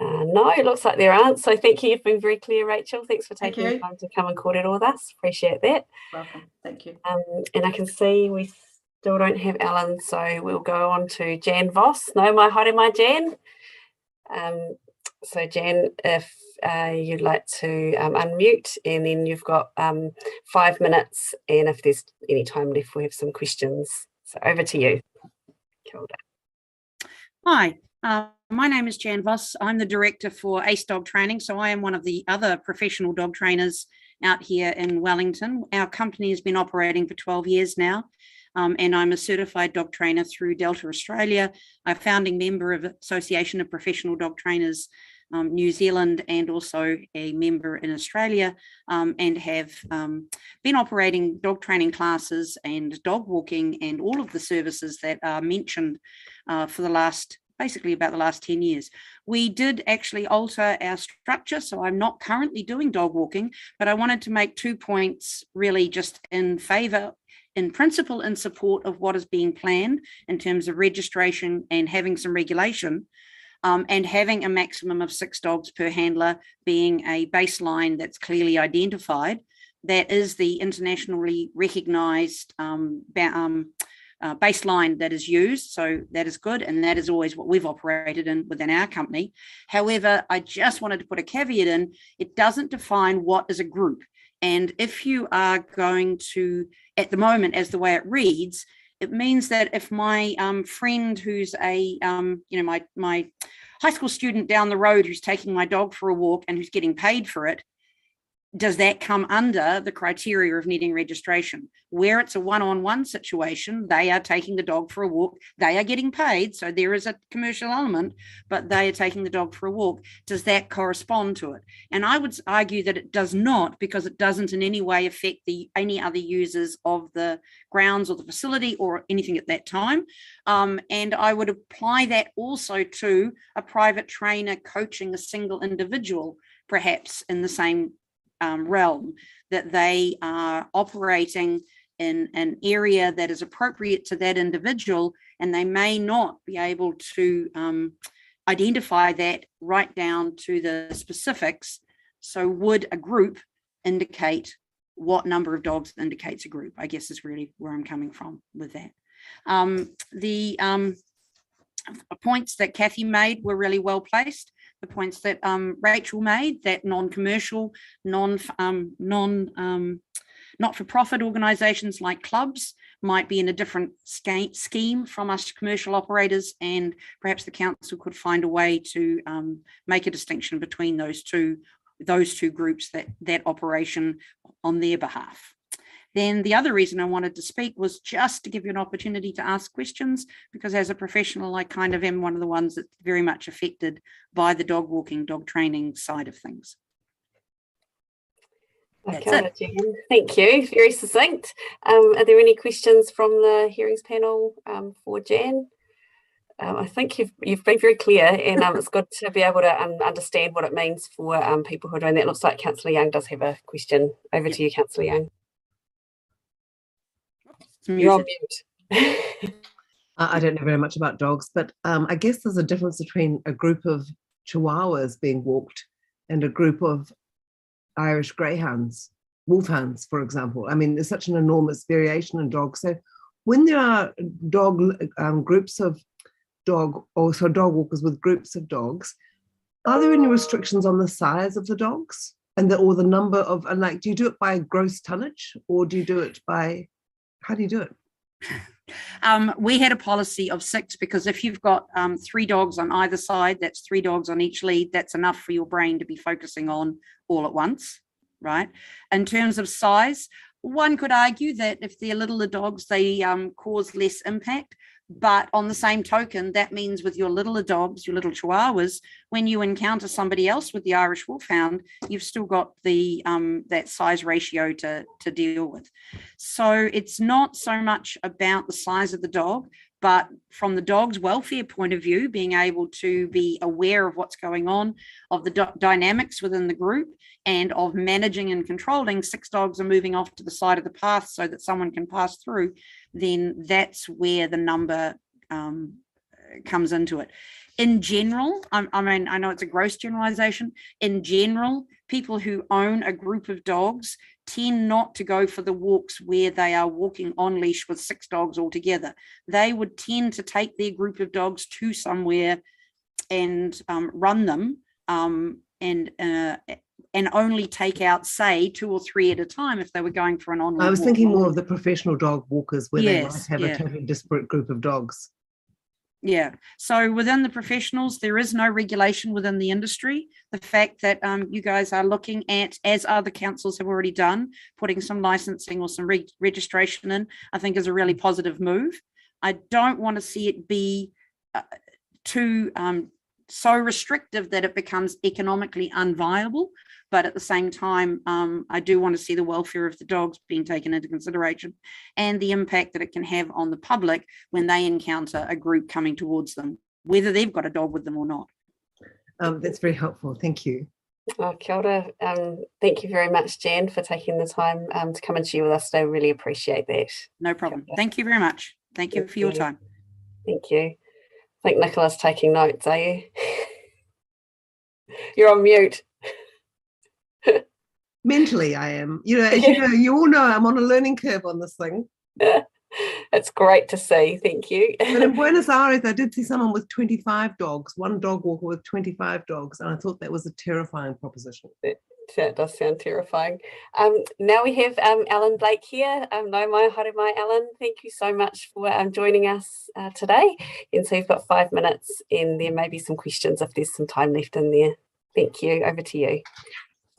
No, it looks like there aren't. So thank you. You've been very clear, Rachel. Thanks for taking the time to come and kōrero with us. Appreciate that. Welcome. Thank you. And I can see we still don't have Alan, so we'll go on to Jan Voss. No, mai haere mai, Jan. So Jan, if you'd like to unmute, and then you've got 5 minutes, and if there's any time left, we have some questions. So over to you. Kia ora. Hi, my name is Jan Voss. I'm the director for ACE Dog Training, so I am one of the other professional dog trainers out here in Wellington. Our company has been operating for 12 years now, and I'm a certified dog trainer through Delta Australia, a founding member of Association of Professional Dog Trainers New Zealand, and also a member in Australia, and have been operating dog training classes and dog walking and all of the services that are mentioned for basically about the last 10 years. We did actually alter our structure, so I'm not currently doing dog walking, but I wanted to make 2 points really just in favour, in principle, in support of what is being planned in terms of registration and having some regulation. And having a maximum of 6 dogs per handler being a baseline that's clearly identified. That is the internationally recognised baseline that is used. So that is good, and that is always what we've operated in within our company. However, I just wanted to put a caveat in, it doesn't define what is a group. And if you are going to, at the moment, as the way it reads, it means that if my friend who's a, my high school student down the road who's taking my dog for a walk and who's getting paid for it, does that come under the criteria of needing registration? Where it's a one-on-one situation, they are taking the dog for a walk, they are getting paid, so there is a commercial element, but they are taking the dog for a walk. Does that correspond to it? And I would argue that it does not, because it doesn't in any way affect any other users of the grounds or the facility or anything at that time. And I would apply that also to a private trainer coaching a single individual, perhaps in the same realm, that they are operating in an area that is appropriate to that individual, and they may not be able to identify that right down to the specifics. So would a group indicate what number of dogs indicates a group, I guess is really where I'm coming from with that. The points that Kathy made were really well placed. The points that Rachel made, that non-commercial, not-for-profit organisations like clubs might be in a different scheme from us commercial operators, and perhaps the council could find a way to make a distinction between those two groups, that operation on their behalf. Then the other reason I wanted to speak was just to give you an opportunity to ask questions, because as a professional, I kind of am one of the ones that's very much affected by the dog walking, dog training side of things. That's it. Jan. Thank you. Very succinct. Are there any questions from the hearings panel for Jan? I think you've been very clear, and it's good to be able to understand what it means for people who are doing that. It looks like Councillor Young does have a question. Over to you, Councillor Young. You're on mute. I don't know very much about dogs, but I guess there's a difference between a group of Chihuahuas being walked and a group of Irish Greyhounds, wolfhounds, for example. I mean, there's such an enormous variation in dogs. So when there are groups of dog walkers with groups of dogs, are there any restrictions on the size of the dogs or the number of, and like, do you do it by gross tonnage or do you do it by, how do you do it? We had a policy of 6 because if you've got 3 dogs on either side, that's 3 dogs on each lead. That's enough for your brain to be focusing on all at once, right? In terms of size, one could argue that if they're littler dogs, they cause less impact. But on the same token, that means with your littler dogs, your little Chihuahuas, when you encounter somebody else with the Irish Wolfhound, you've still got the that size ratio to deal with. So it's not so much about the size of the dog, but from the dog's welfare point of view, being able to be aware of what's going on, of the dynamics within the group, and of managing and controlling 6 dogs are moving off to the side of the path so that someone can pass through, then that's where the number comes into it. In general, I mean, I know it's a gross generalization. In general, people who own a group of dogs tend not to go for the walks where they are walking on leash with 6 dogs altogether. They would tend to take their group of dogs to somewhere and run them and only take out, say, 2 or 3 at a time if they were going for an on-lead I was walk. thinking more of the professional dog walkers where they Yes, might have a totally disparate group of dogs. Yeah, so within the professionals, there is no regulation within the industry. The fact that you guys are looking at, as other councils have already done, putting some licensing or some registration in, I think is a really positive move. I don't want to see it be too so restrictive that it becomes economically unviable. But at the same time, I do want to see the welfare of the dogs being taken into consideration and the impact that it can have on the public when they encounter a group coming towards them, whether they've got a dog with them or not. That's very helpful. Thank you. Oh, kia ora. Thank you very much, Jan, for taking the time to come and share with us today. Really appreciate that. No problem. Thank you very much. Thank you for your time. Thank you. I think Nicola's taking notes, are you? You're on mute. Mentally, I am. You all know I'm on a learning curve on this thing. It's great to see. Thank you. But in Buenos Aires, I did see someone with 25 dogs, one dog walker with 25 dogs, and I thought that was a terrifying proposition. That does sound terrifying. Now we have Alan Blake here. No mai haere mai, Alan. Thank you so much for joining us today. And so you've got 5 minutes, and there may be some questions if there's some time left in there. Thank you. Over to you.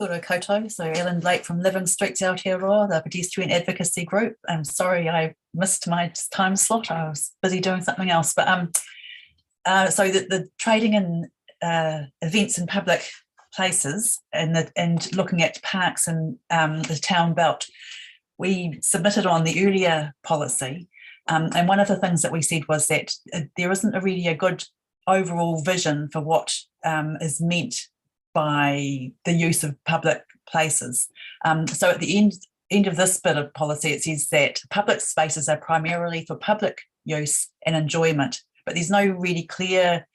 Ora koutou. So Ellen Blake from Living Streets Aotearoa, the pedestrian advocacy group. I'm sorry I missed my time slot. I was busy doing something else. But so the trading in events in public places and looking at parks and the town belt, we submitted on the earlier policy. And one of the things that we said was that there isn't really a good overall vision for what is meant by the use of public places. So at the end of this bit of policy, it says that public spaces are primarily for public use and enjoyment, but there's no really clear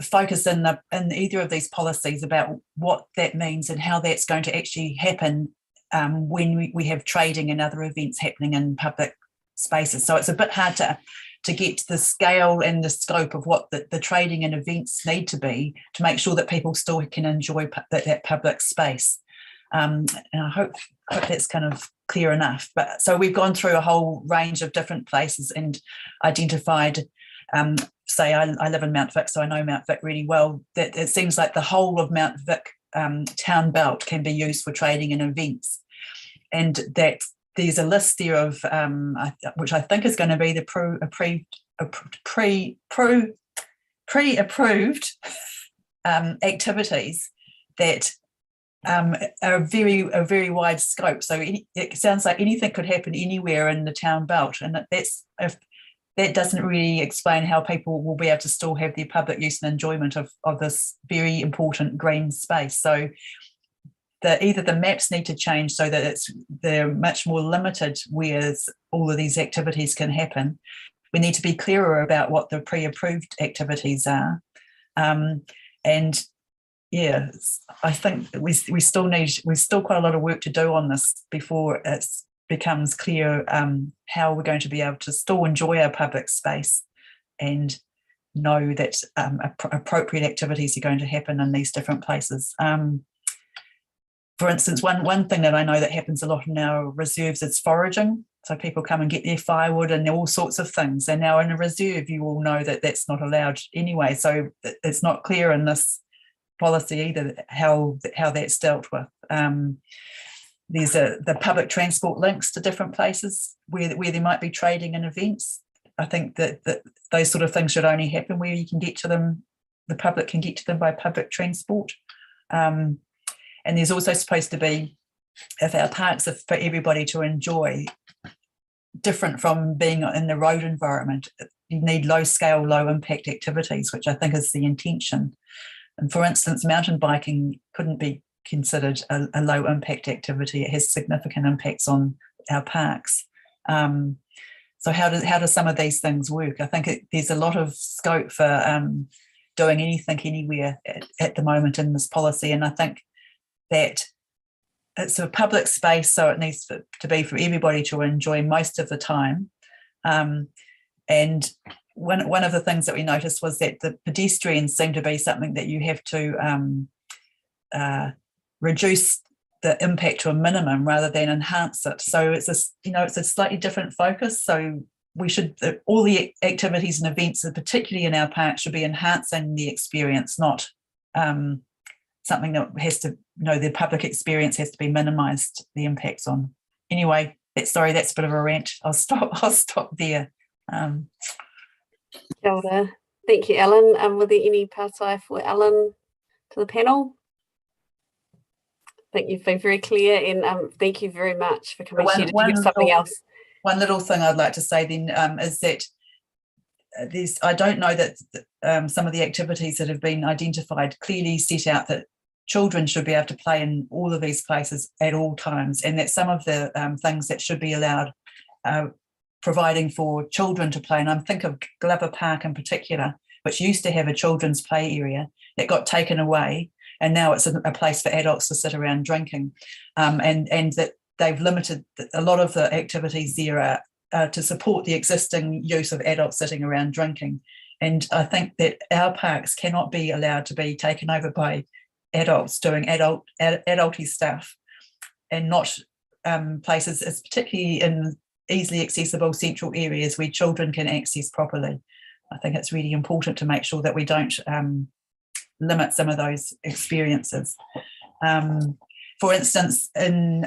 focus in either of these policies about what that means and how that's going to actually happen when we have trading and other events happening in public spaces. So it's a bit hard to get the scale and the scope of what the trading and events need to be to make sure that people still can enjoy that public space. And I hope that's kind of clear enough. But so we've gone through a whole range of different places and identified, say I live in Mount Vic, so I know Mount Vic really well, that it seems like the whole of Mount Vic town belt can be used for trading and events. And that there's a list there of which I think is going to be the pre-approved activities that are a very wide scope. So it sounds like anything could happen anywhere in the town belt, and that doesn't really explain how people will be able to still have their public use and enjoyment of this very important green space. So either the maps need to change so that they're much more limited where all of these activities can happen. We need to be clearer about what the pre-approved activities are. And yeah, I think we've still quite a lot of work to do on this before it becomes clear how we're going to be able to still enjoy our public space and know that appropriate activities are going to happen in these different places. For instance, one thing that I know that happens a lot in our reserves is foraging. So people come and get their firewood and all sorts of things. And now in a reserve, you all know that that's not allowed anyway. So it's not clear in this policy either how that's dealt with. There's the public transport links to different places where there might be trading and events. I think that those sort of things should only happen where you can get to them, the public can get to them by public transport. And there's also supposed to be, if our parks are for everybody to enjoy, different from being in the road environment, you need low scale, low impact activities, which I think is the intention. And for instance, mountain biking couldn't be considered a low impact activity. It has significant impacts on our parks. So how do some of these things work? I think there's a lot of scope for doing anything anywhere at the moment in this policy. And I think that it's a public space, so it needs to be for everybody to enjoy most of the time. And one of the things that we noticed was that the pedestrians seem to be something that you have to reduce the impact to a minimum rather than enhance it. So it's a slightly different focus. So we should, all the activities and events, particularly in our parks, should be enhancing the experience, not something that has to, the public experience has to be minimised, the impacts on. Anyway, that's a bit of a rant. I'll stop there. Kia ora. Thank you, Ellen. Were there any pātai for Ellen to the panel? I think you've been very clear, and thank you very much for coming. Did you have something else? One little thing I'd like to say then is that I don't know that some of the activities that have been identified clearly set out that children should be able to play in all of these places at all times, and that some of the things that should be allowed providing for children to play, and I think of Glover Park in particular, which used to have a children's play area that got taken away, and now it's a place for adults to sit around drinking, and that they've limited a lot of the activities there to support the existing use of adults sitting around drinking. And I think that our parks cannot be allowed to be taken over by adults doing adulty stuff, and not places, particularly in easily accessible central areas where children can access properly. I think it's really important to make sure that we don't limit some of those experiences. For instance, in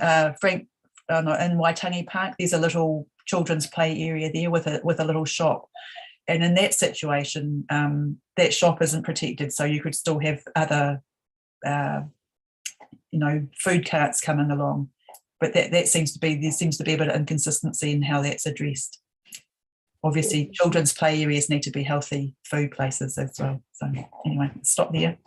Waitangi Park, there's a little children's play area there with a little shop, and in that situation, that shop isn't protected, so you could still have other, food carts coming along. But there seems to be a bit of inconsistency in how that's addressed. Obviously, children's play areas need to be healthy food places as well. So anyway, stop there.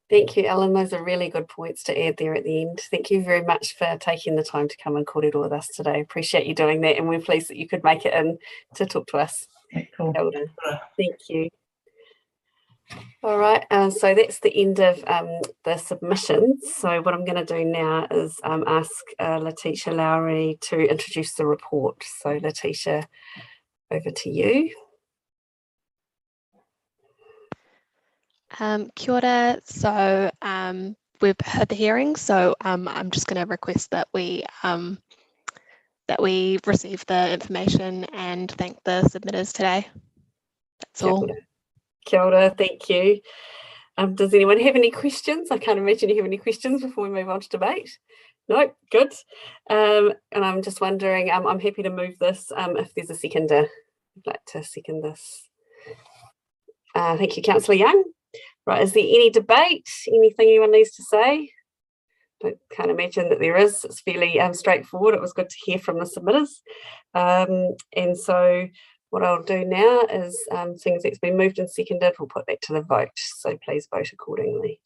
Thank you, Ellen. Those are really good points to add there at the end. Thank you very much for taking the time to come and kōrero with us today. Appreciate you doing that, and we're pleased that you could make it in to talk to us. Okay, cool. Thank you. All right, so that's the end of the submissions. So what I'm going to do now is ask Letitia Lowry to introduce the report. So Letitia, over to you. Kia ora. So we've heard the hearing, so I'm just going to request that we receive the information and thank the submitters today. That's all. Kia ora, thank you. Does anyone have any questions? I can't imagine you have any questions before we move on to debate. No, good. And I'm just wondering, I'm happy to move this if there's a seconder. I'd like to second this. Thank you, Councillor Young. Right, is there any debate? Anything anyone needs to say? I can't imagine that there is. It's fairly straightforward. It was good to hear from the submitters. And so what I'll do now is, seeing as it's been moved and seconded, we'll put that to the vote. So please vote accordingly.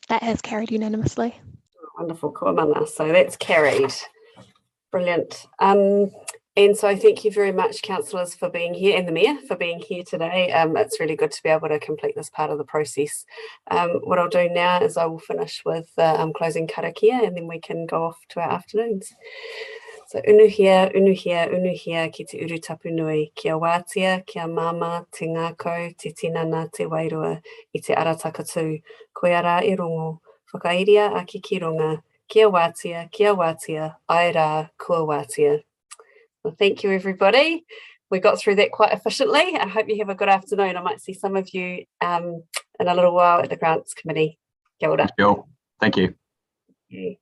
That has carried unanimously. Wonderful, kua mana. So that's carried. Brilliant. And so thank you very much, councillors, for being here, and the Mayor for being here today. It's really good to be able to complete this part of the process. What I'll do now is I will finish with closing karakia, and then we can go off to our afternoons. So unuhia, unuhia, unuhia ki te urutapu nui, kia wātia, kia mama, te ngākau, te tinana, te wairua, i te aratakatū, koe ara I rongo, whakairia ake ki runga, kia wātia, ai rā, kua wātia. Well, thank you, everybody. We got through that quite efficiently. I hope you have a good afternoon. I might see some of you in a little while at the Grants Committee. Kia ora. Thanks, Bill. Thank you. Okay.